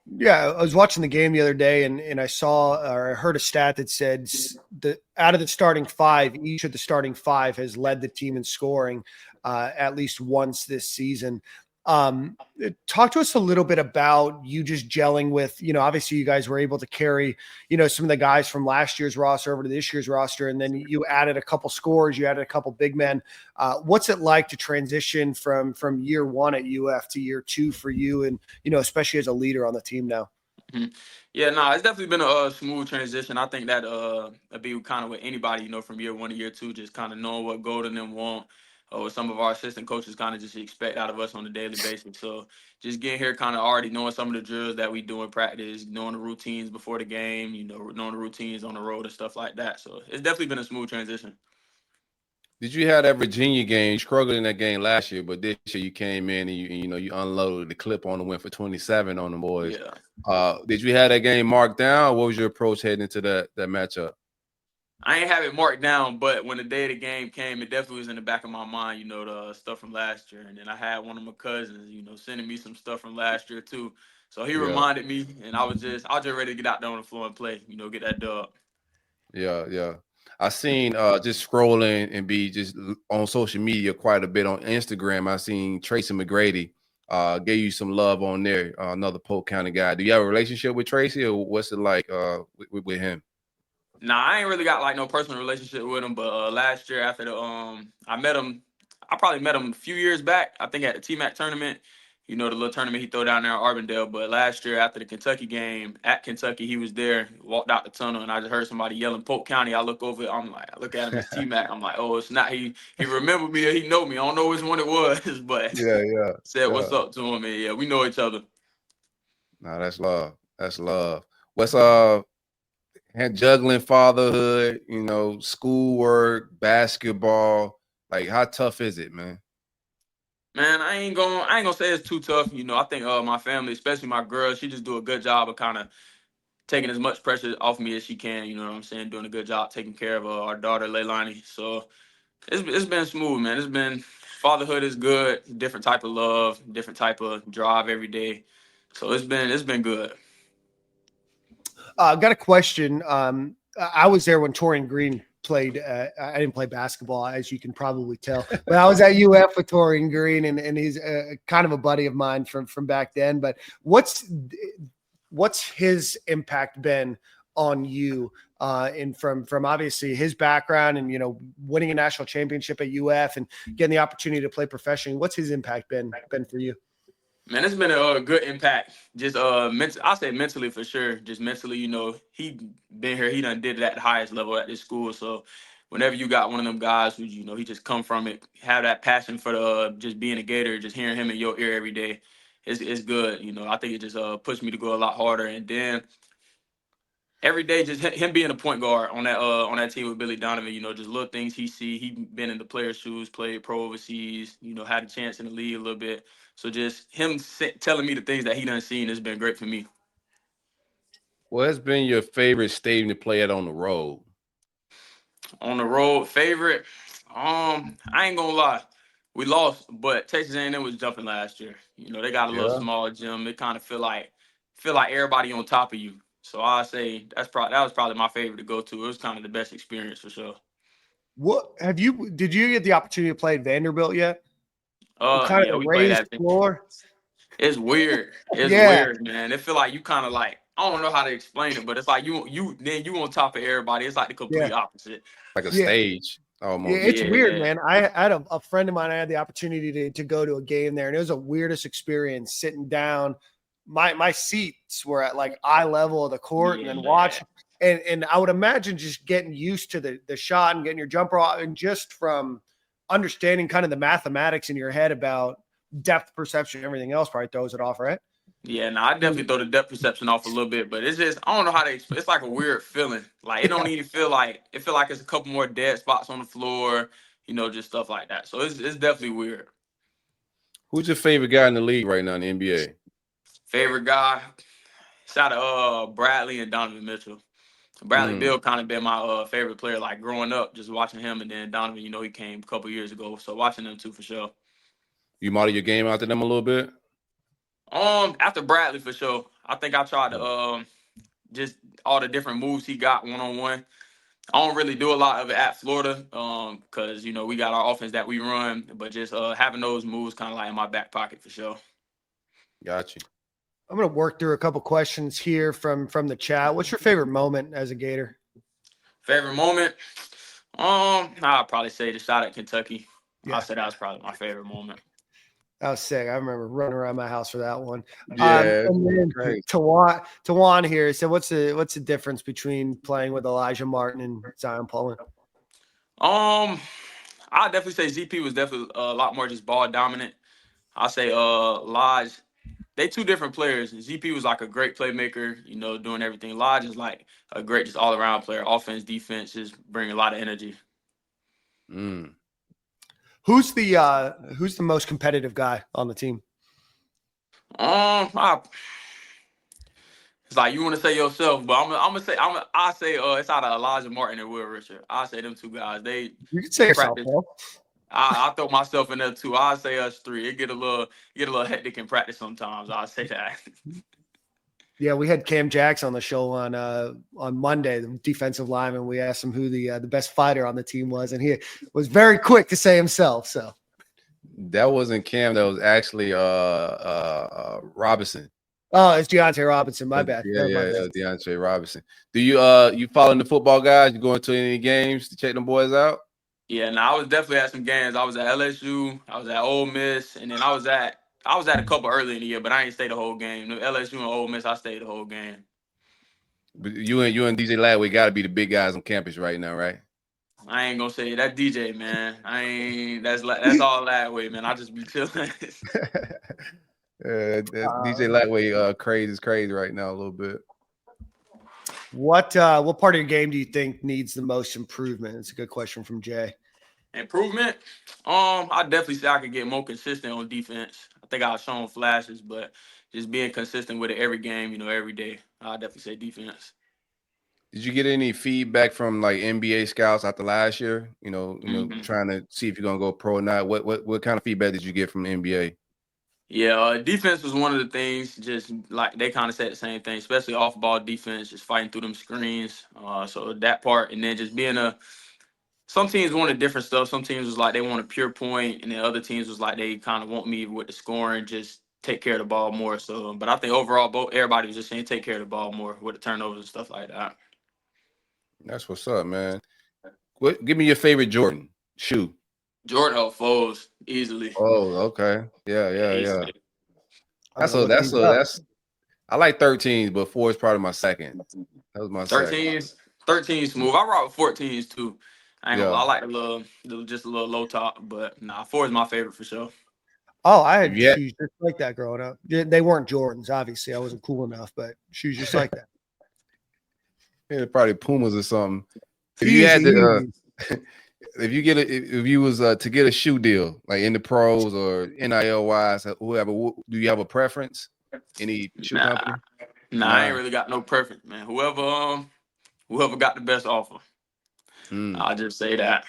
Yeah, I was watching the game the other day, and I saw or I heard a stat that said out of the starting five, each of the starting five has led the team in scoring at least once this season. Talk to us a little bit about you just gelling with, you know, obviously you guys were able to carry, you know, some of the guys from last year's roster over to this year's roster, and then you added a couple scores, you added a couple big men. What's it like to transition from year one at UF to year two for you, and, you know, especially as a leader on the team now? Mm-hmm. Yeah, no, it's definitely been a smooth transition. I think that it'd be kind of with anybody, you know, from year one to year two, just kind of knowing what Golden and want, or some of our assistant coaches kind of just expect out of us on a daily basis. So just getting here, kind of already knowing some of the drills that we do in practice, knowing the routines before the game, you know, knowing the routines on the road and stuff like that. So it's definitely been a smooth transition. Did you have that Virginia game? You struggled in that game last year, but this year you came in and you unloaded the clip on the win for 27 on the boys. Yeah. Did you have that game marked down? What was your approach heading into that matchup? I ain't have it marked down, but when the day of the game came, it definitely was in the back of my mind, you know, the stuff from last year. And then I had one of my cousins, you know, sending me some stuff from last year too. So he reminded me, and I was just ready to get out there on the floor and play, you know, get that dub. Yeah. I seen just scrolling and be just on social media quite a bit on Instagram. I seen Tracy McGrady gave you some love on there, another Polk County guy. Do you have a relationship with Tracy, or what's it like with him? Nah, I ain't really got like no personal relationship with him, but last year after I met him. I probably met him a few years back, I think at the T-Mac tournament, you know, the little tournament he threw down there in Arbondale. But last year after the Kentucky game at Kentucky, he was there, walked out the tunnel, and I just heard somebody yelling Polk County. I look over, I look at him as T-Mac. I'm like, oh, it's not. He remembered me, or he know me. I don't know which one it was, but said what's up to him, and yeah, we know each other. No, that's love. What's And juggling fatherhood, schoolwork, basketball. Like, how tough is it, man? Man, I ain't gonna say it's too tough. I think my family, especially my girl, she just do a good job of kind of taking as much pressure off me as she can. You know what I'm saying? Doing a good job taking care of our daughter Leilani. So it's been smooth, man. It's been fatherhood is good. Different type of love, different type of drive every day. So it's been good. I've got a question. I was there when Torian Green played. I didn't play basketball, as you can probably tell, but I was at UF with Torian Green, and he's kind of a buddy of mine from back then. But what's his impact been on you? And from obviously his background and winning a national championship at UF and getting the opportunity to play professionally, what's his impact been for you? Man, it's been a good impact. Just I'll say mentally for sure. Just mentally, he been here. He done did it at the highest level at this school. So whenever you got one of them guys who he just come from it, have that passion for the just being a Gator, just hearing him in your ear every day, it's good. I think it just pushed me to go a lot harder. And then every day, just him being a point guard on that team with Billy Donovan, just little things he see. He been in the player's shoes, played pro overseas, had a chance in the league a little bit. So just him telling me the things that he done seen has been great for me. What has been your favorite stadium to play at on the road? On the road, favorite? I ain't gonna lie. We lost, but Texas A&M was jumping last year. They got a little small gym. It kind of feel like everybody on top of you. So I say that was probably my favorite to go to. It was kind of the best experience for sure. Did you get the opportunity to play at Vanderbilt yet? Yeah, we played at floor. It's weird. It's weird, man. It feel like you kind of like, I don't know how to explain it, but it's like you on top of everybody. It's like the complete opposite. Like a stage. Almost. Yeah, it's weird, man. I had a friend of mine. I had the opportunity to go to a game there, and it was the weirdest experience sitting down. My seats were at like eye level of the court, and then watch. And I would imagine just getting used to the shot and getting your jumper off, and just from understanding kind of the mathematics in your head about depth perception and everything else probably throws it off, right? Yeah, I definitely throw the depth perception off a little bit, but it's just, I don't know how to explain. It's like a weird feeling. Like it don't even feel like it's a couple more dead spots on the floor, just stuff like that. So it's definitely weird. Who's your favorite guy in the league right now in the NBA? Favorite guy? It's out of Bradley and Donovan Mitchell. Bradley Beal kind of been my favorite player, like growing up, just watching him, and then Donovan, he came a couple years ago, so watching them too for sure. You model your game after them a little bit? After Bradley for sure. I think I tried to just all the different moves he got one-on-one. I don't really do a lot of it at Florida because we got our offense that we run, but just having those moves kind of like in my back pocket for sure. Got you. I'm going to work through a couple questions here from the chat. What's your favorite moment as a Gator? Favorite moment? I'd probably say the shot at Kentucky. Yeah. I'll say that was probably my favorite moment. That was sick. I remember running around my house for that one. Yeah, and then Tawan here said, "What's the difference between playing with Elijah Martin and Zion Pullen?" I'd definitely say ZP was definitely a lot more just ball dominant. I'll say Lodge, they two different players. ZP was like a great playmaker, doing everything. Lodge is like a great just all around player, offense, defense, just bring a lot of energy. Who's the most competitive guy on the team? It's like you want to say yourself, but I say it's out of Elijah Martin and Will Richard. I say them two guys. You can say yourself, Paul. I throw myself in there too. I say us three. It get a little hectic in practice sometimes. I say that. Yeah, we had Cam Jackson on the show on Monday, the defensive lineman. We asked him who the best fighter on the team was, and he was very quick to say himself. So that wasn't Cam. That was actually Robinson. Oh, it's Deontay Robinson. My bad. Yeah, Deontay Robinson. Do you following the football guys? You going to any games to check them boys out? Yeah, I was definitely at some games. I was at LSU. I was at Ole Miss, and then I was at a couple early in the year, but I ain't stay the whole game. LSU and Ole Miss, I stayed the whole game. But you and DJ Ladway got to be the big guys on campus right now, right? I ain't gonna say that DJ, man. That's all Ladway, man. I just be chilling. DJ Ladway crazy right now a little bit. What part of your game do you think needs the most improvement? It's a good question from Jay. Improvement? I definitely say I could get more consistent on defense. I think I've shown flashes, but just being consistent with it every game, every day. I definitely say defense. Did you get any feedback from like NBA scouts after last year? Trying to see if you're gonna go pro or not. What kind of feedback did you get from the NBA? Yeah, defense was one of the things. Just like they kind of said the same thing, especially off ball defense, just fighting through them screens. So that part, and then just being some teams wanted different stuff. Some teams was like they want a pure point, and then other teams was like they kind of want me with the scoring, just take care of the ball more. So, but I think overall, everybody was just saying take care of the ball more with the turnovers and stuff like that. That's what's up, man. Give me your favorite Jordan shoe. Jordan Foles easily. Oh, okay. Yeah. Easily. That's I like 13s, but 4 is probably my second. That was my 13s. 13s smooth. I rock with 14s too. I ain't gonna lie, I like just a little low top, but 4 is my favorite for sure. Oh, I had shoes just like that growing up. They weren't Jordans, obviously. I wasn't cool enough, but shoes just like that. Yeah, probably Pumas or something. If you had to, if you was to get a shoe deal, like in the pros or NIL wise, whoever, do you have a preference? Any shoe company? I ain't really got no preference, man. Whoever got the best offer. I'll just say that.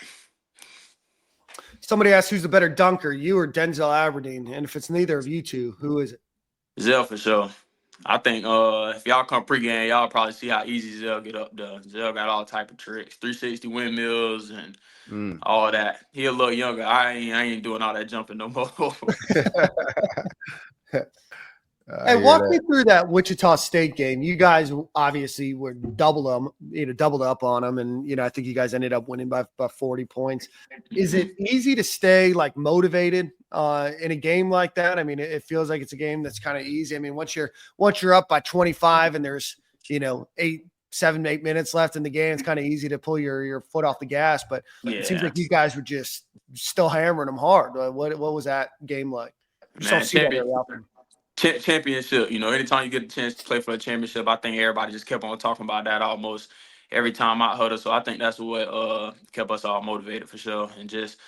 Somebody asked who's the better dunker, you or Denzel Aberdeen? And if it's neither of you two, who is it? Zell for sure. I think if y'all come pregame, y'all probably see how easy Zell get up there. Zell got all type of tricks, 360 windmills and all that. He a little younger. I ain't doing all that jumping no more. Hey, walk me through that Wichita State game. You guys obviously were doubled up on them, and I think you guys ended up winning by 40 points. Is it easy to stay like motivated in a game like that? I mean, it feels like it's a game that's kind of easy. I mean, once you're up by 25 and there's 7, 8 minutes left in the game, it's kind of easy to pull your foot off the gas. But it seems like you guys were just still hammering them hard. What was that game like? Man, championship, anytime you get a chance to play for a championship, I think everybody just kept on talking about that almost every time I huddle. So I think that's what kept us all motivated for sure. And just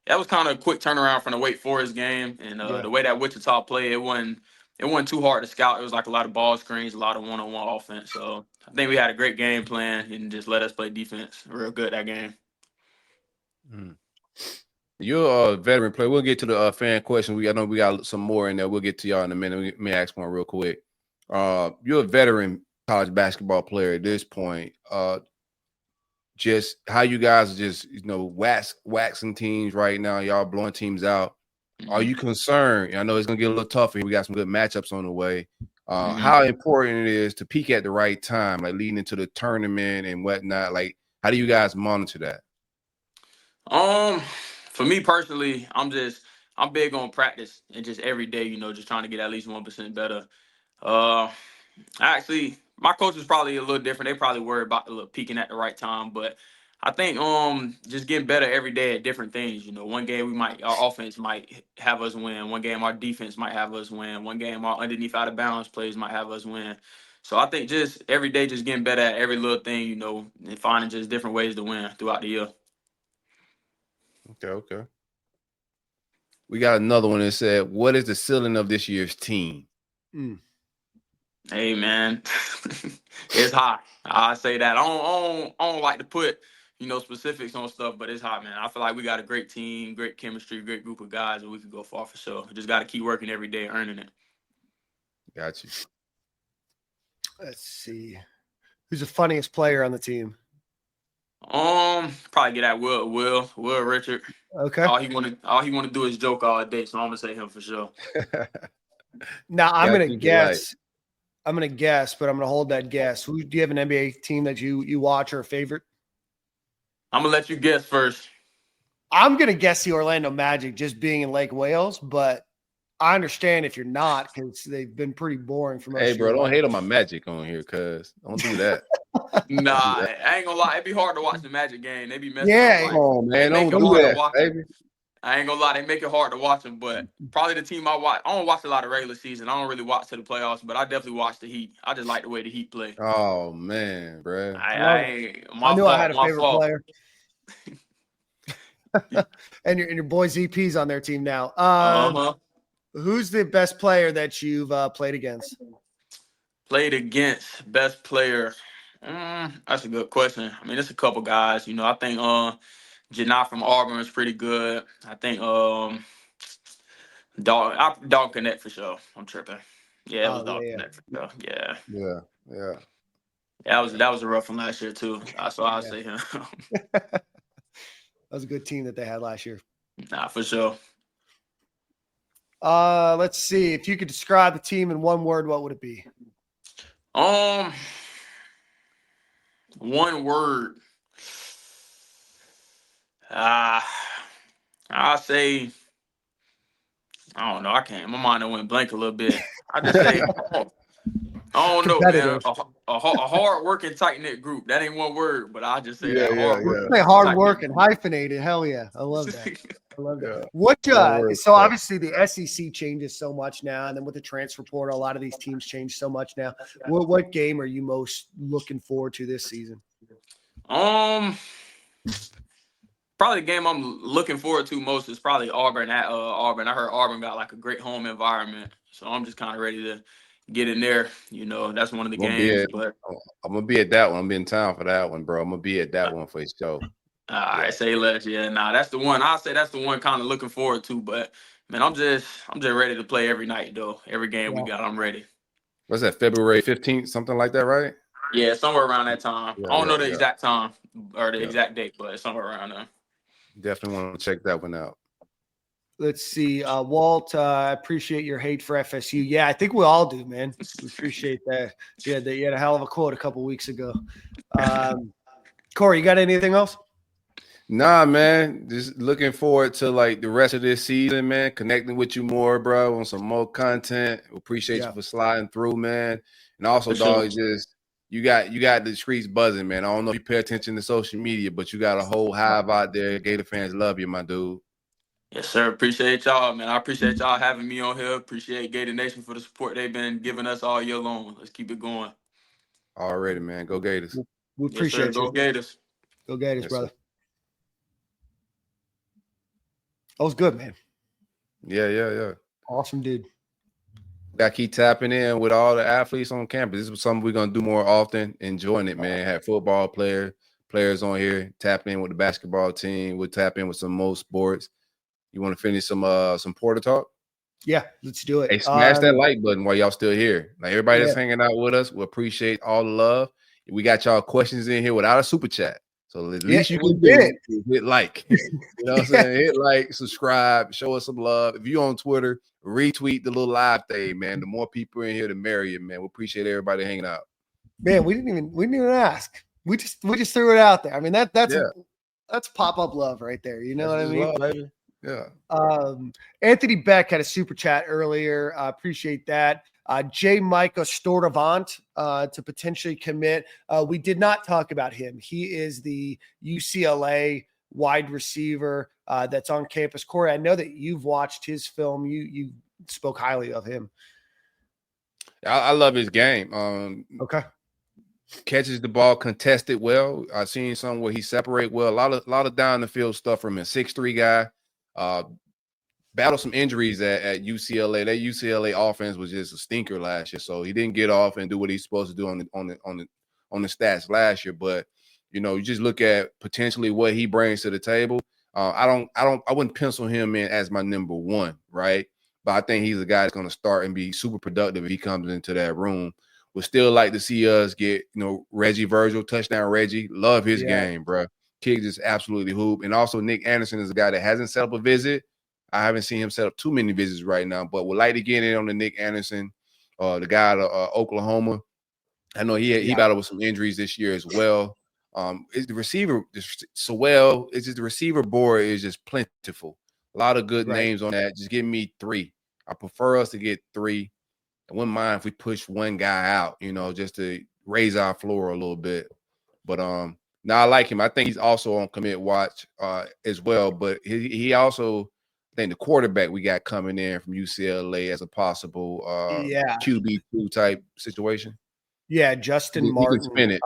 that was kind of a quick turnaround from the Wake Forest game. And the way that Wichita played, it wasn't too hard to scout. It was like a lot of ball screens, a lot of one-on-one offense. So I think we had a great game plan and just let us play defense real good that game. You're a veteran player. We'll get to the fan question. I know we got some more in there. We'll get to y'all in a minute. Let me ask one real quick. You're a veteran college basketball player at this point. Just how you guys are just waxing teams right now. Y'all blowing teams out. Are you concerned? I know it's gonna get a little tougher. We got some good matchups on the way. How important it is to peak at the right time, like leading into the tournament and whatnot. Like, how do you guys monitor that? For me personally, I'm big on practice and just every day, just trying to get at least 1% better. Actually, my coach is probably a little different. They probably worry about peaking at the right time, but I think just getting better every day at different things. One game our offense might have us win. One game our defense might have us win. One game our underneath out of bounds plays might have us win. So I think just every day, just getting better at every little thing, and finding just different ways to win throughout the year. Okay. We got another one that said, what is the ceiling of this year's team? Hey, man, it's high. I say that. I don't like to put, specifics on stuff, but it's hot, man. I feel like we got a great team, great chemistry, great group of guys, and we could go far for sure. We just got to keep working every day, earning it. Got you. Let's see. Who's the funniest player on the team? Probably get at Will Richard. Okay. All he want to do is joke all day, so I'm gonna say him for sure. Now I'm gonna guess. I'm gonna guess, but I'm gonna hold that guess. Do you have an NBA team that you watch or a favorite? I'm gonna let you guess first. I'm gonna guess the Orlando Magic, just being in Lake Wales, but I understand if you're not because they've been pretty boring for most. Hey, bro, don't hate on my Magic on here, cuz don't do that. Nah, I ain't gonna lie. It'd be hard to watch the Magic game. They be messing up. Yeah, come on, man. Don't do that, baby. I ain't gonna lie, they make it hard to watch them, but probably the team I watch. I don't watch a lot of regular season. I don't really watch to the playoffs, but I definitely watch the Heat. I just like the way the Heat play. Oh man, bro. I knew I had a favorite player. and your boy ZP's on their team now. Who's the best player that you've played against? Played against best player. That's a good question. I mean, there's a couple guys. I think Janai from Auburn is pretty good. I think Dog Connect for sure. I'm tripping. Yeah, it was Dog Connect for sure. Yeah. That was a rough one last year too. So I'll say him. That was a good team that they had last year. Nah, for sure. Let's see. If you could describe the team in one word, what would it be? One word. I'll say, I don't know. I can't. My mind went blank a little bit. I just say, I don't know, man. A hard-working, tight-knit group. That ain't one word, but I just say that. Hard work and hyphenated. Hell yeah. I love that. I love that. So obviously the SEC changes so much now, and then with the transfer portal, a lot of these teams change so much now. What game are you most looking forward to this season? Probably the game I'm looking forward to most is probably Auburn at Auburn. I heard Auburn got like a great home environment, so I'm just kind of ready to get in there. That's one of the games. But I'm gonna be at that one. I'm in town for that one, bro. I'm gonna be at that one for sure. All right, say less. Yeah, that's the one. I'll say that's the one kind of looking forward to. But man, I'm just ready to play every night though. Every game we got, I'm ready. What's that? February 15th, something like that, right? Yeah, somewhere around that time. I don't know the exact time or the exact date, but it's somewhere around there. Definitely want to check that one out. Let's see. Walt, I appreciate your hate for FSU. Yeah, I think we all do, man. We appreciate that. You had a hell of a quote a couple weeks ago. Corey, you got anything else? Nah, man. Just looking forward to like the rest of this season, man. Connecting with you more, bro, on some more content. Appreciate you for sliding through, man. And also, dog, just you got the streets buzzing, man. I don't know if you pay attention to social media, but you got a whole hive out there. Gator fans love you, my dude. Yes, sir. Appreciate y'all, man. I appreciate y'all having me on here. Appreciate Gator Nation for the support they've been giving us all year long. Let's keep it going. Already, man. Go Gators. We appreciate you. Go Gators. Go Gators, brother. Sir. That was good, man. Yeah. Awesome, dude. Got to keep tapping in with all the athletes on campus. This is something we're going to do more often. Enjoying it, man. Have football players on here. Tap in with the basketball team. We'll tap in with some more sports. You want to finish some Porter talk? Yeah, let's do it. Hey, smash that like button while y'all still here. Like everybody that's hanging out with us, we appreciate all the love. We got y'all questions in here without a super chat. So at least you can do it. Hit like. You know what I'm saying? Hit like, subscribe, show us some love. If you're on Twitter, retweet the little live thing, man. The more people in here, the merrier, man. We appreciate everybody hanging out. Man, we didn't even ask. We just threw it out there. I mean, that's pop-up love right there. You know what I mean? Love, baby. Yeah. Anthony Beck had a super chat earlier. Appreciate that. J. Micah Stordavant to potentially commit. We did not talk about him. He is the UCLA wide receiver that's on campus. Corey, I know that you've watched his film. You spoke highly of him. I love his game. Okay. Catches the ball contested well. I've seen some where he separate well. A lot of down the field stuff from him. 6'3" guy. Battled some injuries at UCLA. That UCLA offense was just a stinker last year, so he didn't get off and do what he's supposed to do on the stats last year. But you just look at potentially what he brings to the table. I wouldn't pencil him in as my number one, right? But I think he's a guy that's going to start and be super productive if he comes into that room. Would still like to see us get Reggie Virgil, touchdown Reggie. Love his game, bro. Kid just absolutely hoop. And also Nick Anderson is a guy that hasn't set up a visit. I haven't seen him set up too many visits right now, but would like to get in on the Nick Anderson, the guy out of Oklahoma. I know he battled with some injuries this year as well. It's the receiver Sewell. It's just the receiver board is just plentiful. A lot of good names on that. Just give me 3. I prefer us to get 3. I wouldn't mind if we push one guy out, just to raise our floor a little bit. But Now I like him. I think he's also on commit watch as well. But he also, I think the quarterback we got coming in from UCLA as a possible QB2 type situation. Yeah, Justin He Martin. can spin it.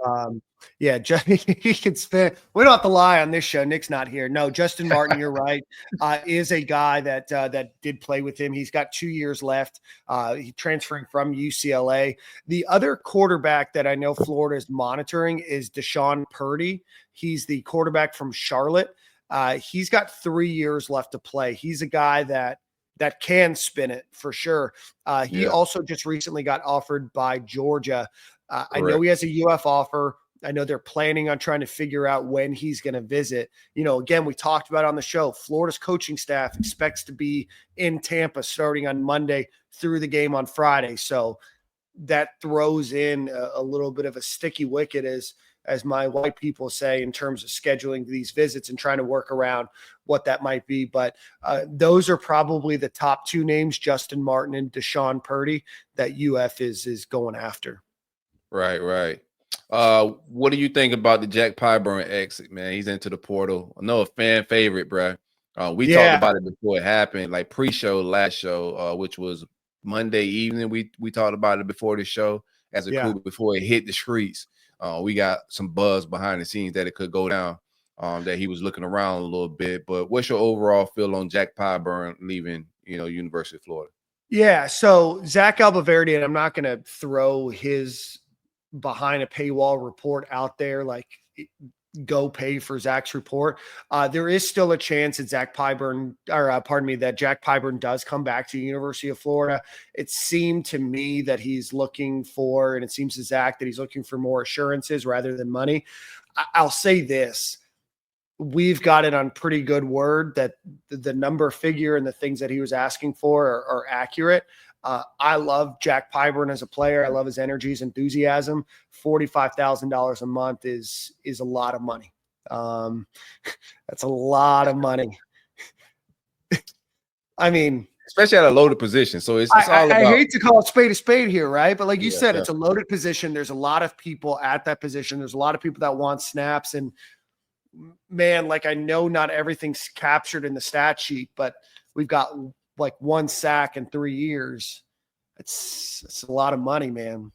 He can spin it. We don't have to lie on this show. Nick's not here. No, Justin Martin, you're right, is a guy that did play with him. He's got 2 years left. He's transferring from UCLA. The other quarterback that I know Florida is monitoring is Deshaun Purdy. He's the quarterback from Charlotte. He's got 3 years left to play. He's a guy that can spin it for sure. He also just recently got offered by Georgia. I know he has a UF offer. I know they're planning on trying to figure out when he's going to visit. Again, we talked about on the show, Florida's coaching staff expects to be in Tampa starting on Monday through the game on Friday. So that throws in a little bit of a sticky wicket, as my white people say, in terms of scheduling these visits and trying to work around what that might be. But those are probably the top 2 names, Justin Martin and Deshaun Purdy, that UF is going after. Right. What do you think about the Jack Pyburn exit, man? He's into the portal. I know a fan favorite, bro. We talked about it before it happened, like pre-show, last show, which was Monday evening. We talked about it before the show as a crew before it hit the streets. We got some buzz behind the scenes that it could go down, that he was looking around a little bit. But what's your overall feel on Jack Pyburn leaving, University of Florida? Yeah, so Zach Albaverdi, and I'm not going to throw his behind a paywall report out there, like go pay for Zach's report. There is still a chance that Jack Pyburn does come back to the University of Florida. It seemed to me that he's looking for, and it seems to Zach that he's looking for more assurances rather than money. I'll say this. We've got it on pretty good word that the number figure and the things that he was asking for are accurate. I love Jack Pyburn as a player. I love his energy, his enthusiasm. $45,000 a month is a lot of money. That's a lot of money. I mean, especially at a loaded position. So it's all about. I hate to call a spade here, right? But like you said, it's a loaded position. There's a lot of people at that position. There's a lot of people that want snaps. And man, like I know not everything's captured in the stat sheet, but we've got like 1 sack in 3 years. It's a lot of money, man.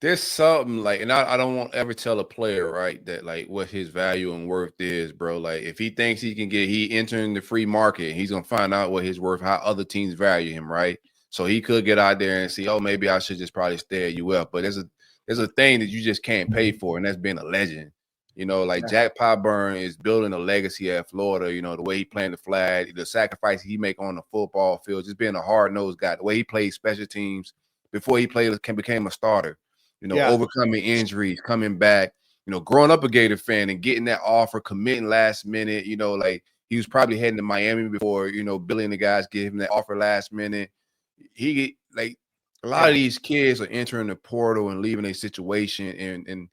There's something like, and I don't want to ever tell a player, right, that like what his value and worth is, bro. Like if he thinks he entering the free market, he's gonna find out what his worth, how other teams value him, right? So he could get out there and see, oh, maybe I should just probably stay at UF. But there's a thing that you just can't pay for, and that's being a legend. Jack Pyburn is building a legacy at Florida, the way he planted the flag, the sacrifice he make on the football field, just being a hard-nosed guy, the way he played special teams before he became a starter, overcoming injuries, coming back, growing up a Gator fan and getting that offer, committing last minute, like he was probably heading to Miami before, Billy and the guys gave him that offer last minute. A lot of these kids are entering the portal and leaving a situation and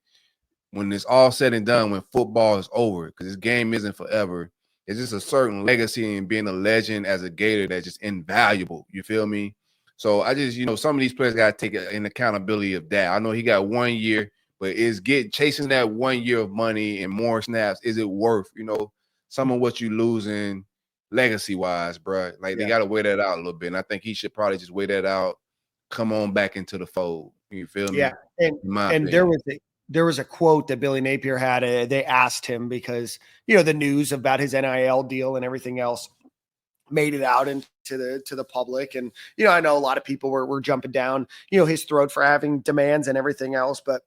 when it's all said and done, when football is over, because this game isn't forever, it's just a certain legacy in being a legend as a Gator that's just invaluable. You feel me? So I just, some of these players got to take an accountability of that. I know he got 1 year, but chasing that 1 year of money and more snaps, is it worth, some of what you losing legacy-wise, bro? Like they got to weigh that out a little bit. And I think he should probably just weigh that out, come on back into the fold. You feel me? Yeah, and there was a quote that Billy Napier had. They asked him because, the news about his NIL deal and everything else made it out into the public. And, I know a lot of people were jumping down, his throat for having demands and everything else. But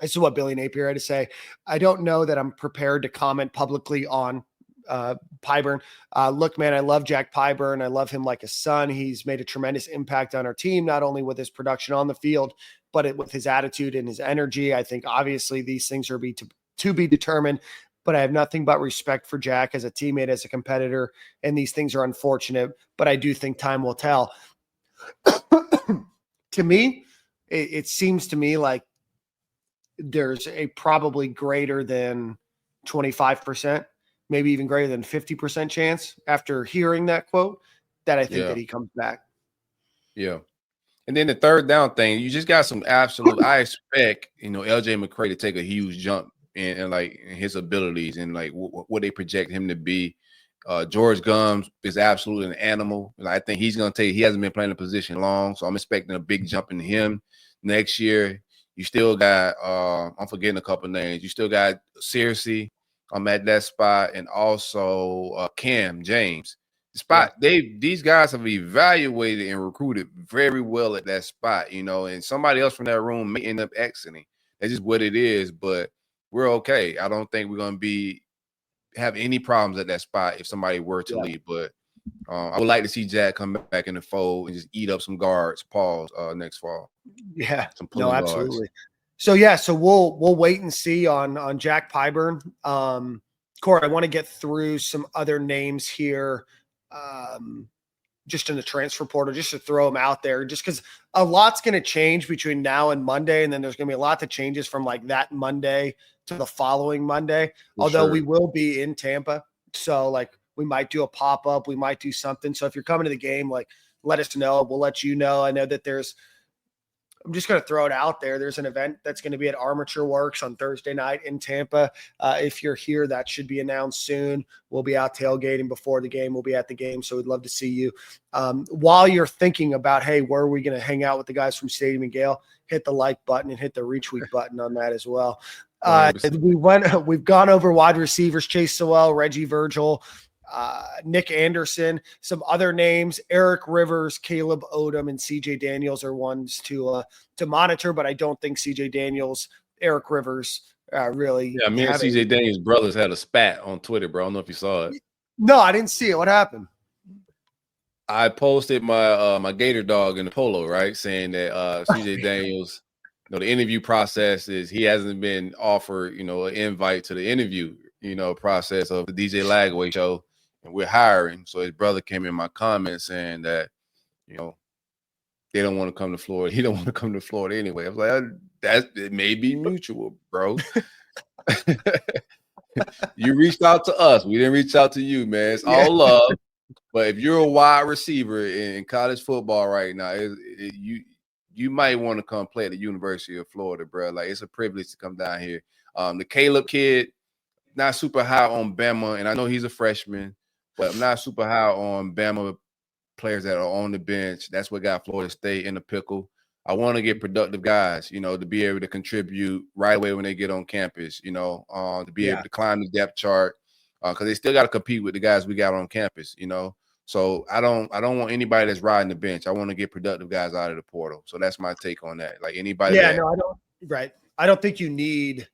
this is what Billy Napier had to say. I don't know that I'm prepared to comment publicly on Pyburn. Look, man, I love Jack Pyburn. I love him like a son. He's made a tremendous impact on our team, not only with his production on the field, but with his attitude and his energy. I think obviously these things are to be determined, but I have nothing but respect for Jack as a teammate, as a competitor, and these things are unfortunate, but I do think time will tell. To me, it seems to me like there's a probably greater than 25%, maybe even greater than 50% chance after hearing that quote that I think that he comes back. Yeah. And then the third down thing, you just got some absolute. I expect, LJ McCray to take a huge jump and like his abilities and like what they project him to be. George Gums is absolutely an animal. I think he's going to take. He hasn't been playing the position long, so I'm expecting a big jump in him next year. You still got. I'm forgetting a couple names. You still got Searcy. I'm at that spot, and also Cam James. The spot these guys have evaluated and recruited very well at that spot, and somebody else from that room may end up exiting. That's just what it is, but we're okay. I don't think we're going to have any problems at that spot if somebody were to leave, but I would like to see Jack come back in the fold and just eat up some guards, next fall. Yeah, no, absolutely. So we'll wait and see on Jack Pyburn. Corey, I want to get through some other names here, just in the transfer portal, just to throw them out there, just because a lot's going to change between now and Monday, and then there's going to be a lot that changes from like that Monday to the following Monday. Although we will be in Tampa, so like we might do a pop-up, we might do something. So if you're coming to the game, like let us know. We'll let you know. I know that I'm just going to throw it out there. There's an event that's going to be at Armature Works on Thursday night in Tampa. If you're here, that should be announced soon. We'll be out tailgating before the game. We'll be at the game, so we'd love to see you. While you're thinking about, hey, where are we going to hang out with the guys from Stadium and Gale, hit the like button and hit the retweet button on that as well. We've gone over wide receivers: Chase Sewell, Reggie Virgil, Nick Anderson, some other names: Eric Rivers, Caleb Odom, and CJ Daniels are ones to monitor, but I don't think CJ Daniels, Eric Rivers really. Yeah, me and CJ Daniels' brothers had a spat on Twitter, bro. I don't know if you saw it. No, I didn't see it. What happened? I posted my my Gator dog in the polo, right, saying that CJ Daniels, the interview process is he hasn't been offered, an invite to the interview, process of the DJ Lagway show, and we're hiring. So his brother came in my comments saying that, they don't want to come to Florida. He don't want to come to Florida anyway. I was like, it may be mutual, bro. You reached out to us. We didn't reach out to you, man. It's all love. But if you're a wide receiver in college football right now, you might want to come play at the University of Florida, bro. Like, it's a privilege to come down here. The Caleb kid, not super high on Bama, and I know he's a freshman, but I'm not super high on Bama players that are on the bench. That's what got Florida State in the pickle. I want to get productive guys, to be able to contribute right away when they get on campus, to be able to climb the depth chart, because they still got to compete with the guys we got on campus, So I don't want anybody that's riding the bench. I want to get productive guys out of the portal. So that's my take on that. Like anybody. Yeah, no, I don't. Right. I don't think you need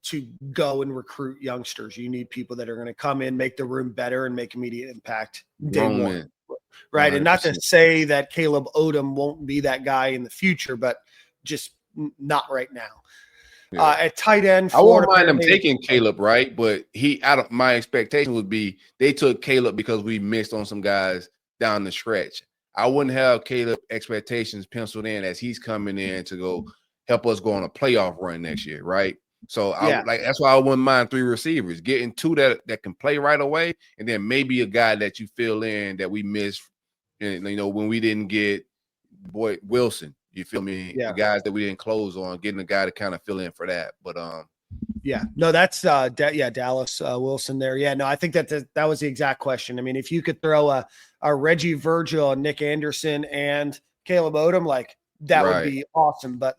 to go and recruit youngsters. You need people that are going to come in, make the room better, and make immediate impact day one. Right. 100%. And not to say that Caleb Odom won't be that guy in the future, but just not right now. Yeah. At tight end, Florida, I won't mind them taking Caleb, right? But my expectation would be they took Caleb because we missed on some guys down the stretch. I wouldn't have Caleb expectations penciled in as he's coming in to go help us go on a playoff run next year, right? So that's why I wouldn't mind 3 receivers, getting 2 that can play right away, and then maybe a guy that you fill in that we missed, when we didn't get Wilson. You feel me? Yeah. The guys that we didn't close on, getting a guy to kind of fill in for that. But no, that's Dallas Wilson there. Yeah, no, I think that was the exact question. I mean, if you could throw a Reggie Virgil, Nick Anderson, and Caleb Odom, like that would be awesome. But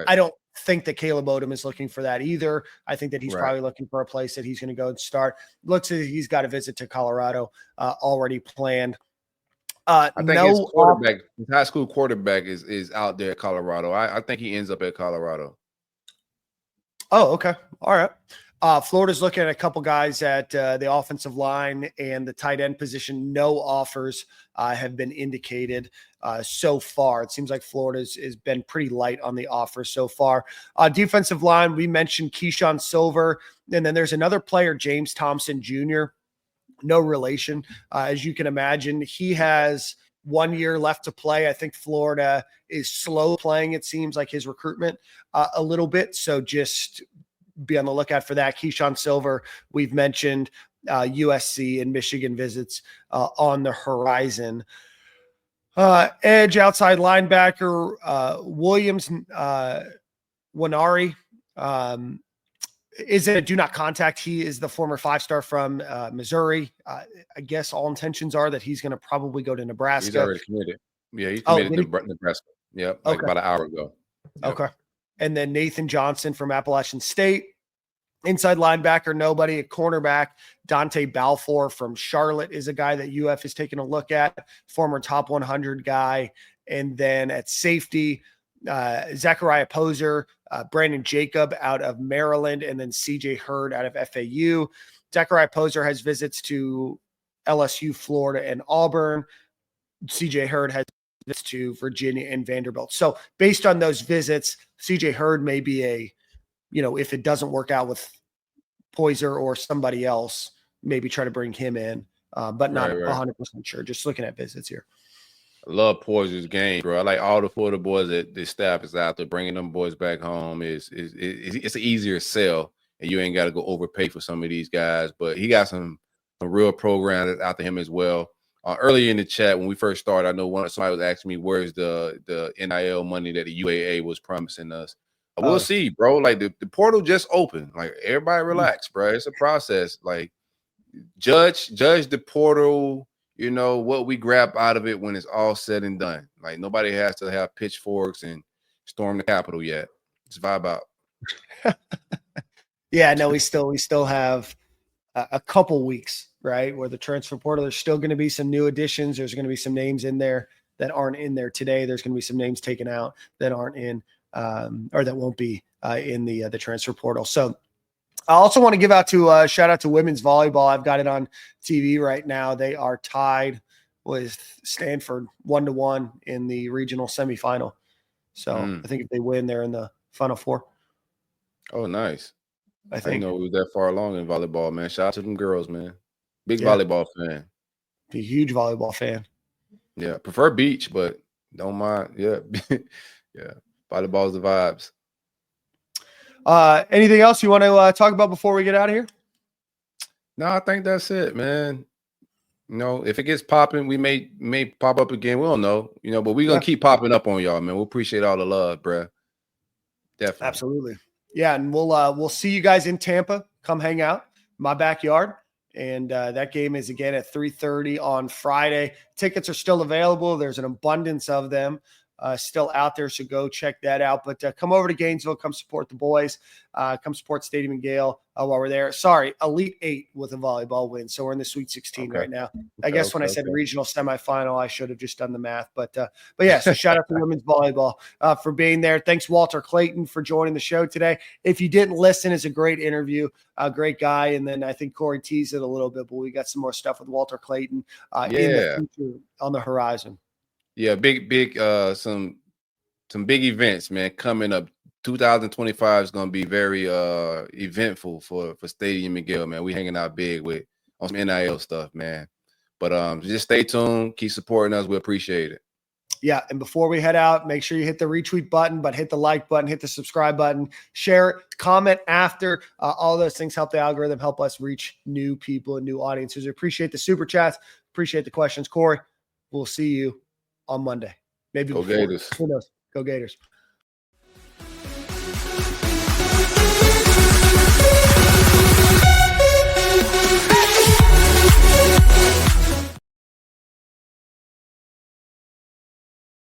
I don't think that Caleb Odom is looking for that either. I think that he's probably looking for a place that he's going to go and start. Looks like he's got a visit to Colorado already planned. I think his high school quarterback is out there at Colorado. I think he ends up at Colorado. Oh, okay. All right. Florida's looking at a couple guys at the offensive line and the tight end position. No offers have been indicated so far. It seems like Florida's has been pretty light on the offers so far. Defensive line, we mentioned Keyshawn Silver. And then there's another player, James Thompson Jr., no relation. As you can imagine, he has 1 year left to play. I think Florida is slow playing, it seems like, his recruitment a little bit. So just be on the lookout for that. Keyshawn Silver, we've mentioned USC and Michigan visits on the horizon. Edge, outside linebacker, Williams Wanari. is it a do not contact. He is the former 5-star from Missouri. I guess all intentions are that he's going to probably go to Nebraska. He's already committed. Yeah, he's committed to Nebraska. Yep, like Okay. about an hour ago. Yep. Okay. And then Nathan Johnson from Appalachian State. Inside linebacker, nobody. At cornerback, Dante Balfour from Charlotte is a guy that UF is taking a look at, former top 100 guy. And then at safety, Zachariah Poser, Brandon Jacob out of Maryland, and then CJ Hurd out of FAU. Zachariah Poser has visits to LSU, Florida, and Auburn. CJ Hurd has visits to Virginia and Vanderbilt. So based on those visits, CJ Hurd may be a, if it doesn't work out with Poser or somebody else, maybe try to bring him in, but not 100% sure. Just looking at visits here. I love Poiser's game, bro. I like all the Florida boys that the staff is out there bringing them boys back home. It's an easier sell, and you ain't got to go overpay for some of these guys. But he got some real programs out to him as well. Earlier in the chat when we first started, I know somebody was asking me where's the NIL money that the UAA was promising us. We'll see, bro. Like the portal just opened. Like everybody relax, bro. It's a process. Like judge the portal. What we grab out of it when it's all said and done. Like nobody has to have pitchforks and storm the Capitol yet. Just vibe out. Yeah, no, we still have a couple weeks, right? Where the transfer portal, there's still going to be some new additions. There's going to be some names in there that aren't in there today. There's going to be some names taken out that aren't in or that won't be in the transfer portal. So I also want to give out to shout out to women's volleyball. I've got it on TV right now. They are tied with Stanford 1-1 in the regional semifinal. So I think if they win, they're in the Final Four. Oh, nice. I think. I didn't know we were that far along in volleyball, man. Shout out to them girls, man. Big volleyball fan. Be a huge volleyball fan. Yeah, prefer beach, but don't mind. Yeah, yeah. Volleyball's the vibes. Anything else you want to talk about before we get out of here? No, I think that's it, man. If it gets popping, we may pop up again. We don't know, but we're gonna keep popping up on y'all, man. We appreciate all the love, bro. Definitely. Absolutely. Yeah, and we'll see you guys in Tampa. Come hang out, my backyard. And that game is again at 3:30 on Friday. Tickets are still available. There's an abundance of them still out there, so go check that out. But come over to Gainesville, come support the boys, come support Stadium and Gale while we're there. Sorry, Elite 8 with a volleyball win. So we're in the Sweet 16 right now. I guess when I said regional semifinal, I should have just done the math. But yeah, so shout out to women's volleyball for being there. Thanks, Walter Clayton, for joining the show today. If you didn't listen, it's a great interview, a great guy. And then I think Corey teased it a little bit, but we got some more stuff with Walter Clayton in the future on the horizon. Yeah, big some big events, man, coming up. 2025 is going to be very eventful for Stadium and Gale, man. We hanging out big on some NIL stuff, man. But just stay tuned, keep supporting us. We appreciate it. Yeah, and before we head out, make sure you hit the retweet button, but hit the like button, hit the subscribe button, share it, comment after. All those things help the algorithm, help us reach new people and new audiences. We appreciate the super chats, appreciate the questions. Corey, we'll see you on Monday. Maybe Go before. Gators. Who knows? Go Gators.